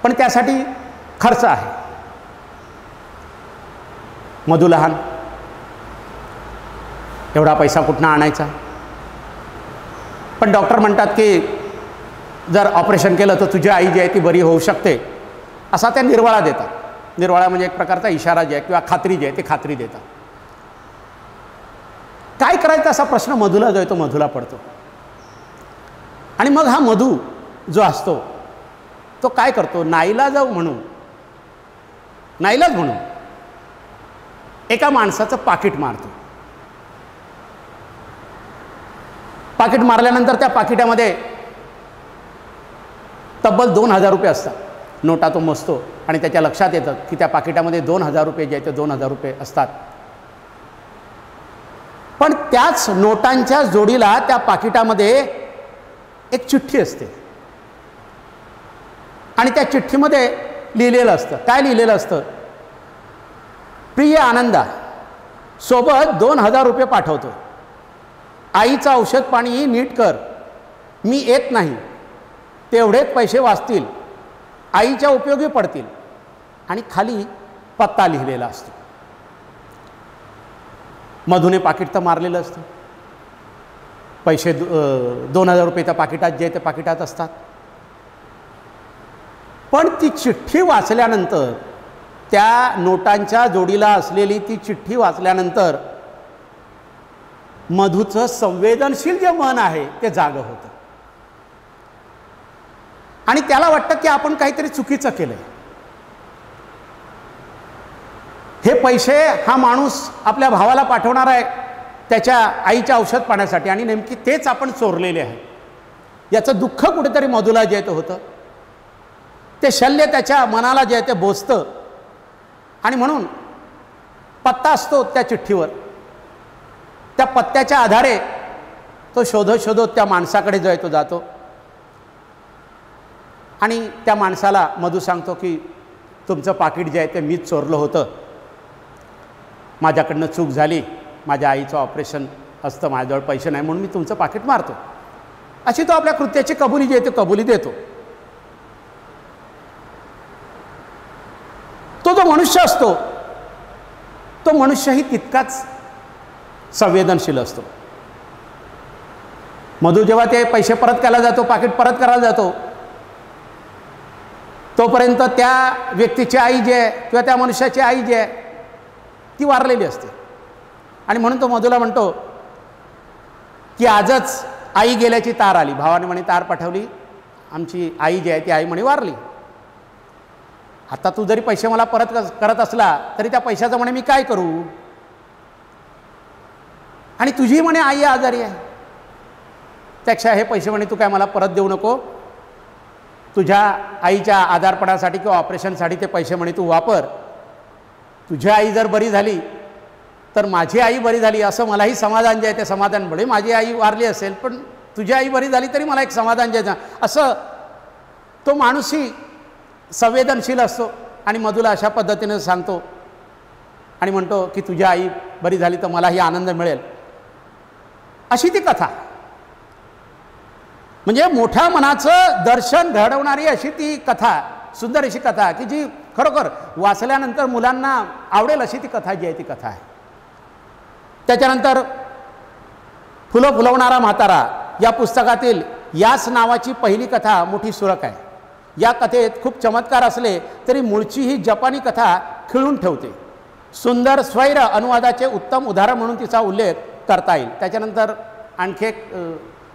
पण त्यासाठी खर्च आहे. मधू लहान, एवढा पैसा कुठनं आणायचा? पण डॉक्टर म्हणतात की जर ऑपरेशन केलं तर तुझी आई जी आहे ती बरी होऊ शकते, असा त्या निर्वाळा देतात. निर्वाळा म्हणजे एक प्रकारचा इशारा जे आहे किंवा खात्री जी आहे ती खात्री देतात. काय करायचं असा प्रश्न मधूला जो आहे तो मधूला पडतो. आणि मग हा मधू जो असतो तो काय करतो, नाईलाज म्हणून एका माणसाचं पाकिट मारतो. पाकिट मारल्यानंतर त्या पाकिटामध्ये तब्बल 2000 रुपये असतात. नोटा तो मोजतो आणि त्याच्या लक्षात येतं की त्या पाकिटामध्ये 2000 रुपये जे आहेत ते 2000 रुपये असतात. पण त्याच नोटांच्या जोडीला त्या पाकिटामध्ये एक चिठ्ठी असते आणि त्या चिठ्ठीमध्ये लिहिलेलं असतं. काय लिहिलेलं असतं? प्रिय आनंदा, सोबत 2000 रुपये पाठवतो. आईचं औषध पाणी नीट कर, मी येत नाही, तेवढेच पैसे वाचतील, आईच्या उपयोगी पडतील. आणि खाली पत्ता लिहिलेला असतो. मधूने पाकिट तर मारलेलं असतं. पैसे 2000 रुपये त्या पाकिटात जे ते पाकिटात असतात. पण ती चिठ्ठी वाचल्यानंतर, त्या नोटांच्या जोडीला असलेली ती चिठ्ठी वाचल्यानंतर मधूचं संवेदनशील जे मन आहे ते जागं होतं आणि त्याला वाटतं की आपण काहीतरी चुकीचं केलंय. हे पैसे हा माणूस आपल्या भावाला पाठवणार आहे त्याच्या आईच्या औषध पाण्यासाठी आणि नेमकी तेच आपण चोरलेले आहे. याचं दुःख कुठेतरी मधूला जे ते होतं. ते शल्य त्याच्या मनाला जे आहे ते बोचतं आणि म्हणून पत्ता असतो त्या चिठ्ठीवर. त्या पत्त्याच्या आधारे तो शोधत त्या माणसाकडे जो आहे तो जातो आणि त्या माणसाला मधू सांगतो की तुमचं पाकिट जे आहे ते मीच चोरलं होतं, माझ्याकडनं चूक झाली, माझ्या आईचं ऑपरेशन असतं, माझ्याजवळ पैसे नाही म्हणून मी तुमचं पाकिट मारतो. अशी तो आपल्या कृत्याची कबुली जी आहे ती कबुली देतो. तो जो मनुष्य असतो तो मनुष्यही तितकाच संवेदनशील असतो. मधू जेव्हा ते पैसे परत करायला जातो, पाकिट परत करायला जातो, तोपर्यंत त्या व्यक्तीची आई जी आहे किंवा त्या मनुष्याची आई जी आहे ती वारलेली असते. आणि म्हणून तो मधूला म्हणतो की आजच आई गेल्याची तार आली. भावाने म्हणे तार पाठवली, आमची आई जी आहे ती आई म्हणे वारली. आता तू जरी पैसे मला परत करत असला तरी त्या पैशाचं म्हणे मी काय करू, आणि तुझी म्हणे आई आजारी आहे, त्यापेक्षा हे पैसे म्हणे तू काय मला परत देऊ नको, तुझ्या आईच्या आजारपणासाठी किंवा ऑपरेशनसाठी ते पैसे म्हणे तू वापर, तुझी आई जर बरी झाली तर माझी आई बरी झाली असं मलाही समाधान जे आहे ते समाधान मिळेल, माझी आई वारली असेल पण तुझी आई बरी झाली तरी मला एक समाधान जे आहे असं तो माणूसही संवेदनशील असतो आणि मधूला अशा पद्धतीने सांगतो आणि म्हणतो की तुझी आई बरी झाली तर मलाही आनंद मिळेल, अशी ती कथा. म्हणजे मोठ्या मनाचं दर्शन घडवणारी अशी ती कथा, सुंदर अशी कथा की जी खरोखर वाचल्यानंतर मुलांना आवडेल अशी ती कथा जी आहे ती कथा आहे. त्याच्यानंतर फुलं फुलवणारा म्हातारा या पुस्तकातील याच नावाची पहिली कथा मोठी सुरक आहे. या कथेत खूप चमत्कार असले तरी मूळची ही जपानी कथा खिळून ठेवते. सुंदर स्वैर अनुवादाचे उत्तम उदाहरण म्हणून तिचा उल्लेख करता येईल. त्याच्यानंतर आणखी एक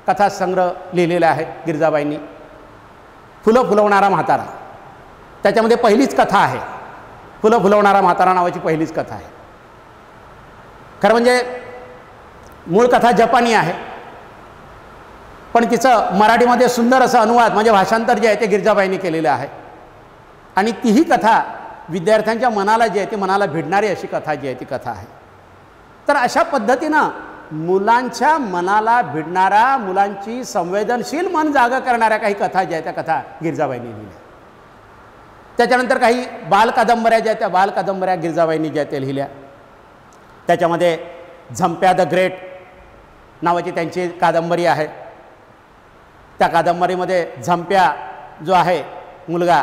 कथासंग्रह लिहिलेला आहे गिरिजाबाईंनी, फुलं फुलवणारा म्हातारा. त्याच्यामध्ये पहिलीच कथा आहे, फुलं फुलवणारा म्हातारा नावाची पहिलीच कथा आहे. खरं म्हणजे मूळ कथा जपानी आहे पण तिचं मराठीमध्ये सुंदर असं अनुवाद म्हणजे भाषांतर जे आहे ते गिरिजाबाईंनी केलेलं आहे आणि तीही कथा विद्यार्थ्यांच्या मनाला जी आहे ती मनाला भिडणारी अशी कथा जी आहे ती कथा आहे. तर अशा पद्धतीनं मुलांच्या मनाला भिडणारा, मुलांची संवेदनशील मन जागा करणाऱ्या काही कथा ज्या आहेत त्या कथा गिरिजाबाईंनी लिहिल्या. त्याच्यानंतर काही बालकादंबऱ्या ज्या आहेत त्या बालकादंबऱ्या गिरिजाबाईंनी ज्या त्या लिहिल्या. त्याच्यामध्ये झंप्या द ग्रेट नावाची त्यांची कादंबरी आहे. त्या कादंबरीमध्ये झंप्या जो आहे मुलगा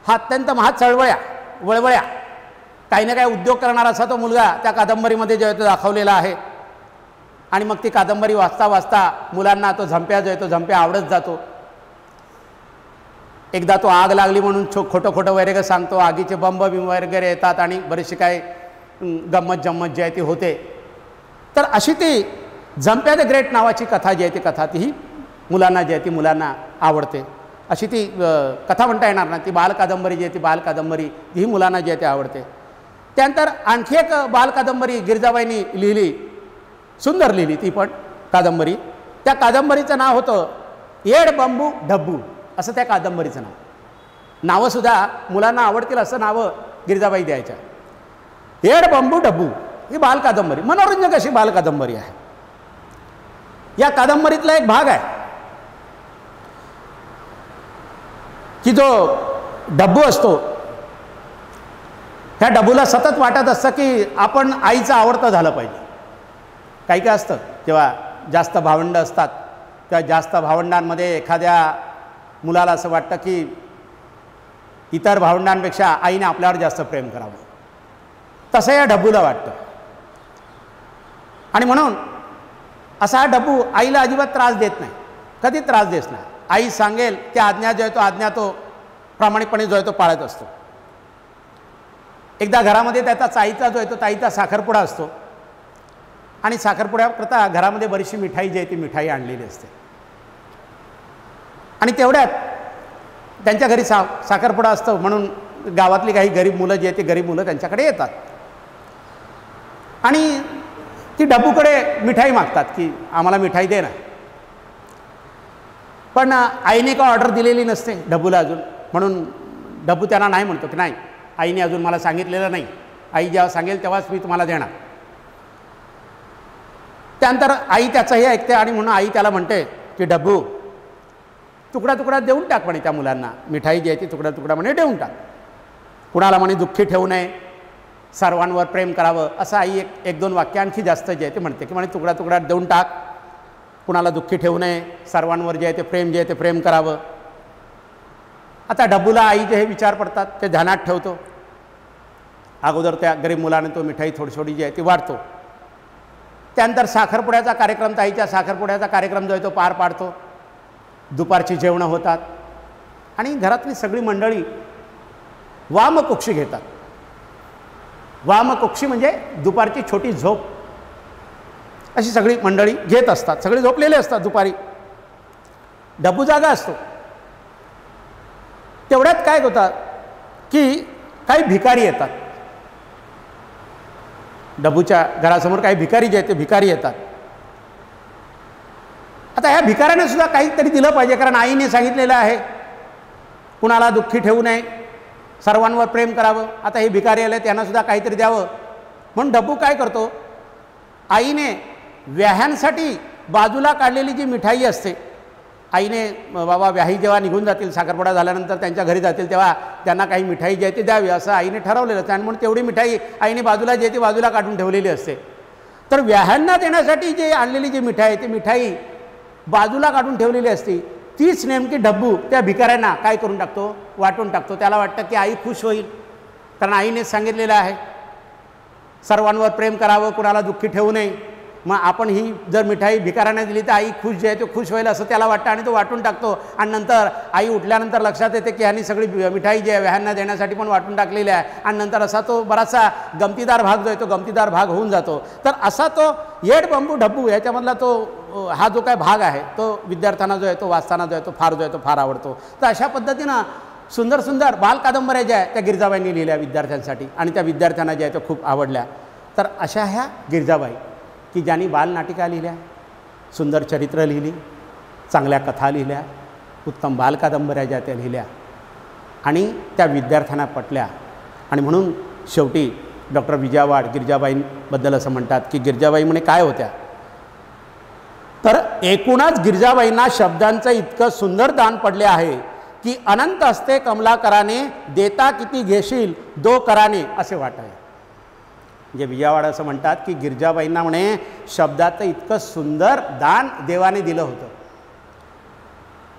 हा अत्यंत वळवळ्या काही ना काही उद्योग करणारा असा तो मुलगा त्या कादंबरीमध्ये जो आहे तो दाखवलेला आहे. आणि मग ती कादंबरी वाचता वाचता मुलांना तो झंप्या जो आहे तो झंप्या आवडत जातो. एकदा तो आग लागली म्हणून खोटं खोटं वगैरे सांगतो, आगीचे बंब वगैरे येतात आणि बरीचशी काय गंमत जम्मत जी आहे ती होते. तर अशी ती झंप्या द ग्रेट नावाची कथा जी आहे ती कथा तीही मुलांना जी आहे ती मुलांना आवडते. अशी ती कथा म्हणता येणार ना, ती बालकादंबरी जी आहे ती बालकादंबरी तीही मुलांना जी आहे ती आवडते. त्यानंतर आणखी एक बालकादंबरी गिरिजाबाईंनी लिहिली, सुंदर लिहिली ती पण कादंबरी. त्या कादंबरीचं नाव होतं येड बंबू डब्बू असं त्या कादंबरीचं नाव. नावंसुद्धा मुलांना आवडतील असं नावं गिरिजाबाई द्यायच्या. येड बंबू डब्बू ही बालकादंबरी, मनोरंजक अशी बालकादंबरी आहे. या कादंबरीतला एक भाग आहे की जो डब्बू असतो, ह्या डब्बूला सतत वाटत असतं की आपण आईचं आवडतं झालं पाहिजे. काही काय असतं जेव्हा जास्त भावंडं असतात किंवा जास्त भावंडांमध्ये एखाद्या मुलाला असं वाटतं की इतर भावंडांपेक्षा आईने आपल्यावर जास्त प्रेम करावं, तसं या डब्बूला वाटतं. आणि म्हणून असा हा डब्बू आईला अजिबात त्रास देत नाही, कधी त्रास देत नाही. आई सांगेल की आज्ञा जो आहे तो आज्ञा तो प्रामाणिकपणे जो आहे तो पाळत असतो. एकदा घरामध्ये त्याचा ताईचा जो आहे तो ताईचा साखरपुडा असतो आणि साखरपुड्याकरता घरामध्ये बरीचशी मिठाई जी आहे ती मिठाई आणलेली असते. आणि तेवढ्यात त्यांच्या घरी साखरपुडा असतो म्हणून गावातली काही गरीब मुलं जी आहेत ती गरीब मुलं त्यांच्याकडे येतात आणि ती डब्बूकडे मिठाई मागतात की आम्हाला मिठाई दे ना. पण आईने का ऑर्डर दिलेली नसते डब्बूला अजून, म्हणून डब्बू त्यांना नाही म्हणतो की नाही आईने अजून मला सांगितलेलं नाही, आई जेव्हा सांगेल तेव्हाच मी तुम्हाला देणार. त्यानंतर आई त्याचंही ऐकते आणि म्हणून आई त्याला म्हणते की डब्बू तुकडा तुकडा देऊन टाक म्हणे त्या मुलांना, मिठाई जी आहे ती तुकडा तुकडा म्हणे देऊन टाक, कुणाला म्हणे दुःखी ठेवू नये, सर्वांवर प्रेम करावं, असं आई एक दोन वाक्य आणखी जास्त जे आहे ते म्हणते की म्हणे तुकडा तुकडा देऊन टाक, कुणाला दुःखी ठेवू नये, सर्वांवर जे आहे ते प्रेम जे आहे ते प्रेम करावं. आता डब्बूला आईचे हे विचार पडतात, ते ध्यानात ठेवतो. अगोदर त्या गरीब मुलाने तो मिठाई थोडी थोडी जी आहे ती वाढतो. त्यानंतर साखरपुड्याचा कार्यक्रम, ताईच्या साखरपुड्याचा कार्यक्रम जो आहे तो पार पाडतो. दुपारची जेवणं होतात आणि घरातली सगळी मंडळी वामकुक्षी घेतात. वामकुक्षी म्हणजे दुपारची छोटी झोप, अशी सगळी मंडळी घेत असतात. सगळे झोपलेले असतात दुपारी, डब्बू जागा असतो. तेवढ्यात काय होतात की काही भिकारी येतात, डबूच्या घरासमोर काही भिकारी जे आहेत ते भिकारी येतात. आता ह्या भिकाऱ्याने सुद्धा काहीतरी दिलं पाहिजे, कारण आईने सांगितलेलं आहे कुणाला दुःखी ठेवू नये, सर्वांवर प्रेम करावं. आता हे भिकारी आले त्यांना सुद्धा काहीतरी द्यावं. म्हणून डब्बू काय करतो, आईने व्याह्यांसाठी बाजूला काढलेली जी मिठाई असते, आईने बाबा व्याही जेव्हा निघून जातील, साखरपुडा झाल्यानंतर त्यांच्या घरी जातील, तेव्हा त्यांना काही मिठाई जी आहे ती द्यावी असं आईने ठरवलेलं असतं. आणि म्हणून तेवढी मिठाई आईने बाजूला जी आहे ती बाजूला काढून ठेवलेली असते. तर व्याह्यांना देण्यासाठी जे आणलेली जी मिठाई आहे ती मिठाई बाजूला काढून ठेवलेली असते. तीच नेमकी डब्बू त्या भिकाऱ्यांना काय करून टाकतो, वाटून टाकतो. त्याला वाटतं की आई खुश होईल, कारण आईनेच सांगितलेलं आहे सर्वांवर प्रेम करावं, कुणाला दुःखी ठेवू नये. मग आपण ही जर मिठाई भिकाऱ्यांना दिली तर आई खुश जे आहे तो खुश होईल असं त्याला वाटतं, आणि तो वाटून टाकतो. आणि नंतर आई उठल्यानंतर लक्षात येते की ह्यांनी सगळी मिठाई जी आहे व्याह्यांना देण्यासाठी पण वाटून टाकलेली आहे. आणि नंतर असा तो बराचसा गमतीदार भाग जो आहे तो गमतीदार भाग होऊन जातो. तर असा तो येड बंबू डब्बू याच्यामधला तो हा जो काय भाग आहे तो विद्यार्थ्यांना जो आहे तो वाचताना जो आहे तो फार आवडतो. तर अशा पद्धतीनं सुंदर सुंदर बालकादंबऱ्या ज्या आहेत त्या गिरजाबाईंनी लिहिल्या विद्यार्थ्यांसाठी, आणि त्या विद्यार्थ्यांना ज्या आहेत त्या खूप आवडल्या. तर अशा ह्या गिरजाबाई की ज्यांनी बालनाटिका लिहिल्या, सुंदर चरित्र लिहिली, चांगल्या कथा लिहिल्या, उत्तम बालकादंबऱ्या ज्या त्या लिहिल्या, आणि त्या विद्यार्थ्यांना पटल्या. आणि म्हणून शेवटी डॉक्टर विजया वाड गिरजाबाईंबद्दल असं म्हणतात की गिरजाबाई म्हणे काय होत्या, तर एकूणच गिरजाबाईंना शब्दांचं इतकं सुंदर दान पडले आहे की अनंत असते कमलाकराने, देता किती घेशील दो कराने असे वाटाय. म्हणजे विजयवाड असं म्हणतात की गिरजाबाईंना म्हणे शब्दाचं इतकं सुंदर दान देवाने दिलं होतं.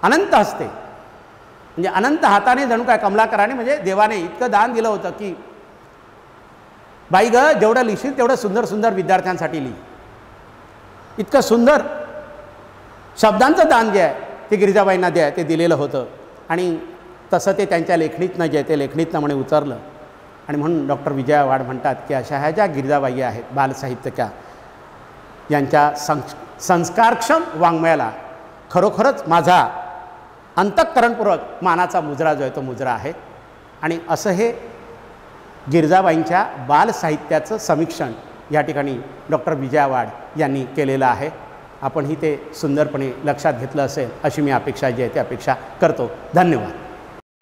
अनंत हस्ते म्हणजे अनंत हाताने जणू काय कमलाकराने म्हणजे देवाने इतकं दान दिलं होतं की बाई ग जेवढं लिहिशील तेवढं सुंदर सुंदर विद्यार्थ्यांसाठी लिही. इतकं सुंदर शब्दांचं दान जे आहे ते गिरिजाबाईंना जे आहे ते दिलेलं होतं. आणि तसं ते त्यांच्या लेखणीतनं जे आहे ते लेखणीतनं म्हणे उतरलं. आणि म्हणून डॉक्टर विजया वाड म्हणतात की अशा ह्या ज्या गिरिजाबाई आहेत बालसाहित्यिका, यांच्या संस्कारक्षम वाङ्मयाला खरोखरच माझा अंतःकरणपूर्वक मानाचा मुजरा जो आहे तो मुजरा आहे. आणि असं हे गिरिजाबाईंच्या बालसाहित्याचं समीक्षण या ठिकाणी डॉक्टर विजया वाड यांनी केलेलं आहे. आपणही ते सुंदरपणे लक्षात घेतलं असेल अशी मी अपेक्षा जी आहे ती अपेक्षा करतो. धन्यवाद.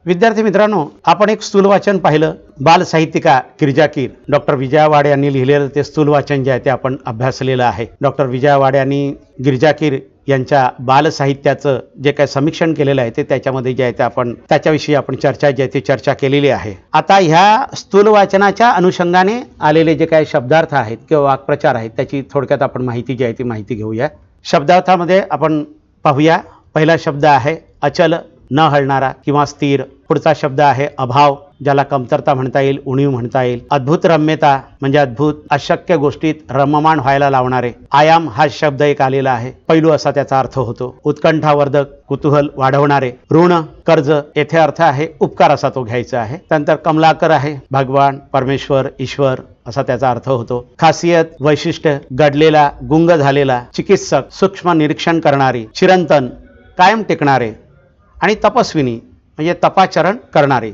विद्यार्थी मित्रांनो, आपण एक स्थूल वाचन पाहिलं. बालसाहित्यिका गिरिजा कीर डॉक्टर विजया वाड यांनी लिहिलेलं ते स्थूल वाचन जे आहे ते आपण अभ्यासलेलं आहे. डॉक्टर विजया वाड यांनी गिरिजा कीर यांच्या बालसाहित्याचं जे काही समीक्षण केलेलं आहे ते त्याच्यामध्ये जे आहे ते आपण त्याच्याविषयी आपण चर्चा जी आहे ती चर्चा केलेली आहे. आता ह्या स्थूल वाचनाच्या अनुषंगाने आलेले जे काही शब्दार्थ आहेत किंवा वाक्प्रचार आहेत त्याची थोडक्यात आपण माहिती जी आहे ती माहिती घेऊया. शब्दार्थामध्ये आपण पाहूया. पहिला शब्द आहे अचल, न हलणारा किंवा स्थिर. पुढचा शब्द आहे अभाव, ज्याला कमतरता म्हणता येईल, उणीव म्हणता येईल. अद्भुत रम्यता म्हणजे अद्भुत अशक्य गोष्टीत रममाण व्हायला लावणारे. आयाम हा शब्द एक आलेला आहे, पैलू असा त्याचा अर्थ होतो. उत्कंठावर्धक, कुतूहल वाढवणारे. ऋण, कर्ज, येथे अर्थ आहे उपकार असा तो घ्यायचा आहे. त्यानंतर कमलाकर आहे भगवान, परमेश्वर, ईश्वर असा त्याचा अर्थ होतो. खासियत, वैशिष्ट्य, गडलेला, गुंग झालेला. चिकित्सक, सूक्ष्म निरीक्षण करणारी. चिरंतन, कायम टिकणारे. आणि तपस्विनी म्हणजे तपाचरण करणारे.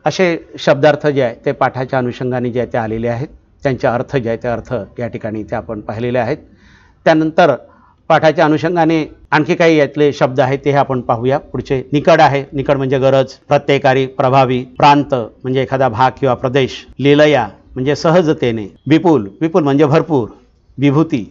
असे शब्दार्थ जे आहे ते पाठाच्या अनुषंगाने जे आहे ते आलेले आहेत. त्यांचे अर्थ जे आहे ते अर्थ या ठिकाणी ते आपण पाहिलेले आहेत. त्यानंतर पाठाच्या अनुषंगाने आणखी काही यातले शब्द आहेत ते आपण पाहूया. पुढचे निकड आहे. निकड म्हणजे गरज. प्रत्ययकारी, प्रभावी. प्रांत म्हणजे एखादा भाग किंवा प्रदेश. लीलया म्हणजे सहजतेने. विपुल, विपुल म्हणजे भरपूर. विभूती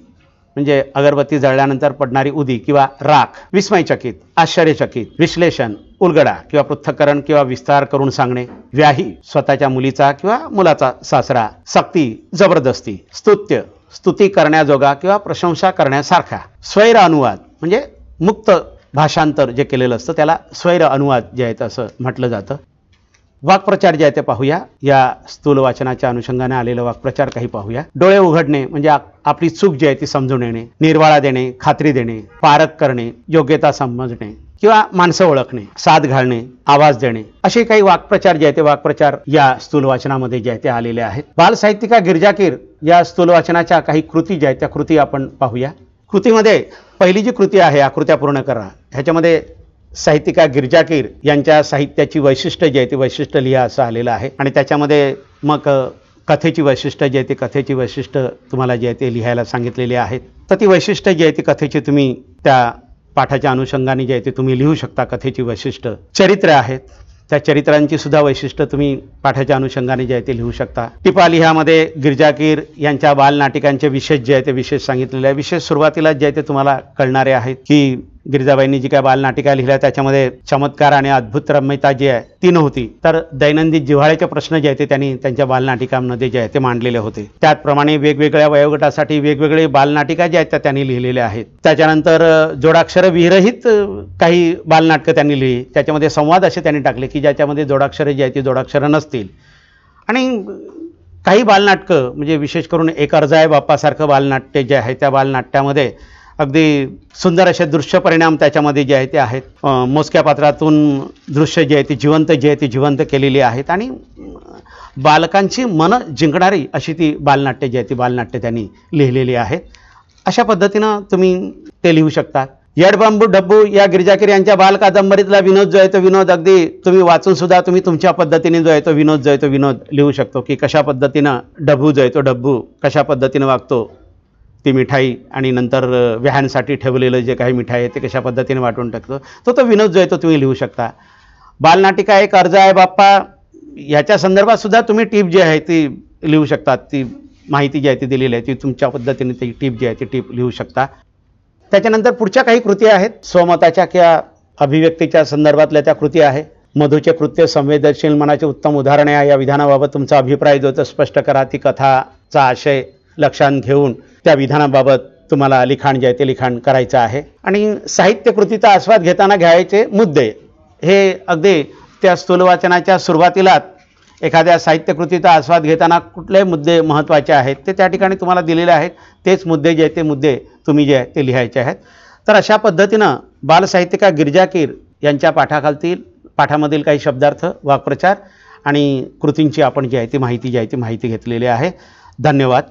म्हणजे अगरबत्ती जळल्यानंतर पडणारी उदी किंवा राख. विस्मयचकित, आश्चर्यचकित. विश्लेषण, उलगडा किंवा पृथक्करण किंवा विस्तार करून सांगणे. व्याही, स्वतःच्या मुलीचा किंवा मुलाचा सासरा. सक्ती, जबरदस्ती. स्तुत्य, स्तुती करण्याजोगा किंवा प्रशंसा करण्यासारखा. स्वैर अनुवाद म्हणजे मुक्त भाषांतर जे केलेलं असतं त्याला स्वैर अनुवाद जे आहे असं म्हटलं जातं. वाक्प्रचार जे आहे ते पाहूया. या स्थूल वाचनाच्या अनुषंगाने आलेलं वाक्प्रचार काही पाहूया. डोळे उघडणे म्हणजे आपली चूक जी आहे ती समजून येणे. निर्वाळा देणे, खात्री देणे. पारख करणे, योग्यता समजणे किंवा माणसं ओळखणे. साथ घालणे, आवाज देणे. असे काही वाक्प्रचार जे आहे ते वाक्प्रचार या स्थूल वाचनामध्ये जे आहे ते आलेले आहेत. बालसाहित्यिका गिरिजा कीर या स्थूल वाचनाच्या काही कृती ज्या आहेत त्या कृती आपण पाहूया. कृतीमध्ये पहिली जी कृती आहे आकृत्या पूर्ण करा, ह्याच्यामध्ये साहित्यिका गिरिजा कीर यांच्या साहित्याची वैशिष्ट्य जी आहे ती वैशिष्ट्य लिहा असं आलेलं आहे आणि त्याच्यामध्ये मग कथेची वैशिष्ट्य जी आहे ती कथेची वैशिष्ट्य तुम्हाला जी आहे ते लिहायला सांगितलेली आहेत. तर ती वैशिष्ट्य जी आहे ती कथेची तुम्ही त्या पाठाच्या अनुषंगाने जे आहे ते तुम्ही लिहू शकता. कथेची वैशिष्ट्य चरित्र आहेत, त्या चरित्रांची सुद्धा वैशिष्ट्य तुम्ही पाठाच्या अनुषंगाने जे आहे ते लिहू शकता. टिपा लिहामध्ये गिरिजा कीर यांच्या बालनाटिकांचे विशेष जे आहे ते विशेष सांगितलेले आहे. विशेष सुरुवातीला जे आहे ते तुम्हाला कळणारे आहेत की गिरिजाबाईंनी जी काय बालनाटिका लिहिल्या त्याच्यामध्ये चमत्कार आणि अद्भुत रम्यता जी आहे ती नव्हती, तर दैनंदिन जिव्हाळ्याचे प्रश्न जे आहे ते त्यांनी त्यांच्या बालनाटिकांमध्ये जे आहे ते मांडलेले होते. त्याचप्रमाणे वेगवेगळ्या वयोगटासाठी वेगवेगळे बालनाटिका ज्या आहेत त्या त्यांनी लिहिलेल्या आहेत. त्याच्यानंतर जोडाक्षर विरहित काही बालनाटकं त्यांनी लिहिली, त्याच्यामध्ये संवाद असे त्यांनी टाकले की ज्याच्यामध्ये जोडाक्षरे जी आहेत ती जोडाक्षरं नसतील. आणि काही बालनाटकं म्हणजे विशेष करून एक अर्ज आहे बाप्पासारखं बालनाट्य जे आहे त्या बालनाट्यामध्ये अगदी सुंदर असे दृश्य परिणाम त्याच्यामध्ये जे आहे ते आहेत. मोजक्या पात्रातून दृश्य जे आहे ती जिवंत जे आहे ती जिवंत केलेली आहेत आणि बालकांची मनं जिंकणारी अशी ती बालनाट्य जी आहे ती बालनाट्य त्यांनी लिहिलेली आहेत. अशा पद्धतीनं तुम्ही ते लिहू शकता. येडबांबू डब्बू या गिरिजा कीर यांच्या बालकादंबरीतला विनोद जो आहे तो विनोद अगदी तुम्ही वाचून सुद्धा तुम्ही तुमच्या पद्धतीने जो आहे तो विनोद जो आहे तो विनोद लिहू शकतो की कशा पद्धतीनं डब्बू जो आहे तो डब्बू कशा पद्धतीनं वागतो, ती मिठाई आणि नंतर व्याहांसाठी ठेवलेलं जे काही मिठाई आहे ते कशा पद्धतीने वाटून टाकतो, तो विनोद जो आहे तो तुम्ही लिहू शकता. बालनाटिका एक अर्ज आहे बाप्पा ह्याच्या संदर्भात सुद्धा तुम्ही टीप जी आहे ती लिहू शकता. ती माहिती जी आहे ती दिलेली आहे ती तुमच्या पद्धतीने ती टीप जी आहे ती टीप लिहू शकता. त्याच्यानंतर पुढच्या काही कृती आहेत स्वमताच्या किंवा अभिव्यक्तीच्या संदर्भातल्या त्या कृती आहे. मधुचे कृत्य संवेदनशील मनाचे उत्तम उदाहरणे आहे. या विधानाबाबत तुमचा अभिप्राय जो तो स्पष्ट करा. ती कथाचा आशय लक्षात घेऊन त्या विधानाबाबत तुम्हाला लिखाण जे आहे ते लिखाण करायचं आहे. आणि साहित्य कृतीचा आस्वाद घेताना घ्यायचे मुद्दे हे अगदी त्या स्थूलवाचनाच्या सुरुवातीलाच एखाद्या साहित्यकृतीचा आस्वाद घेताना कुठले मुद्दे महत्त्वाचे आहेत ते त्या ठिकाणी तुम्हाला दिलेले आहेत. तेच मुद्दे जे आहेत ते मुद्दे तुम्ही जे आहे ते लिहायचे आहेत. तर अशा पद्धतीनं बालसाहित्यिका गिरिजा कीर यांच्या पाठामधील काही शब्दार्थ, वाक्प्रचार आणि कृतींची आपण जी आहे ती माहिती जी आहे ती माहिती घेतलेली आहे. धन्यवाद.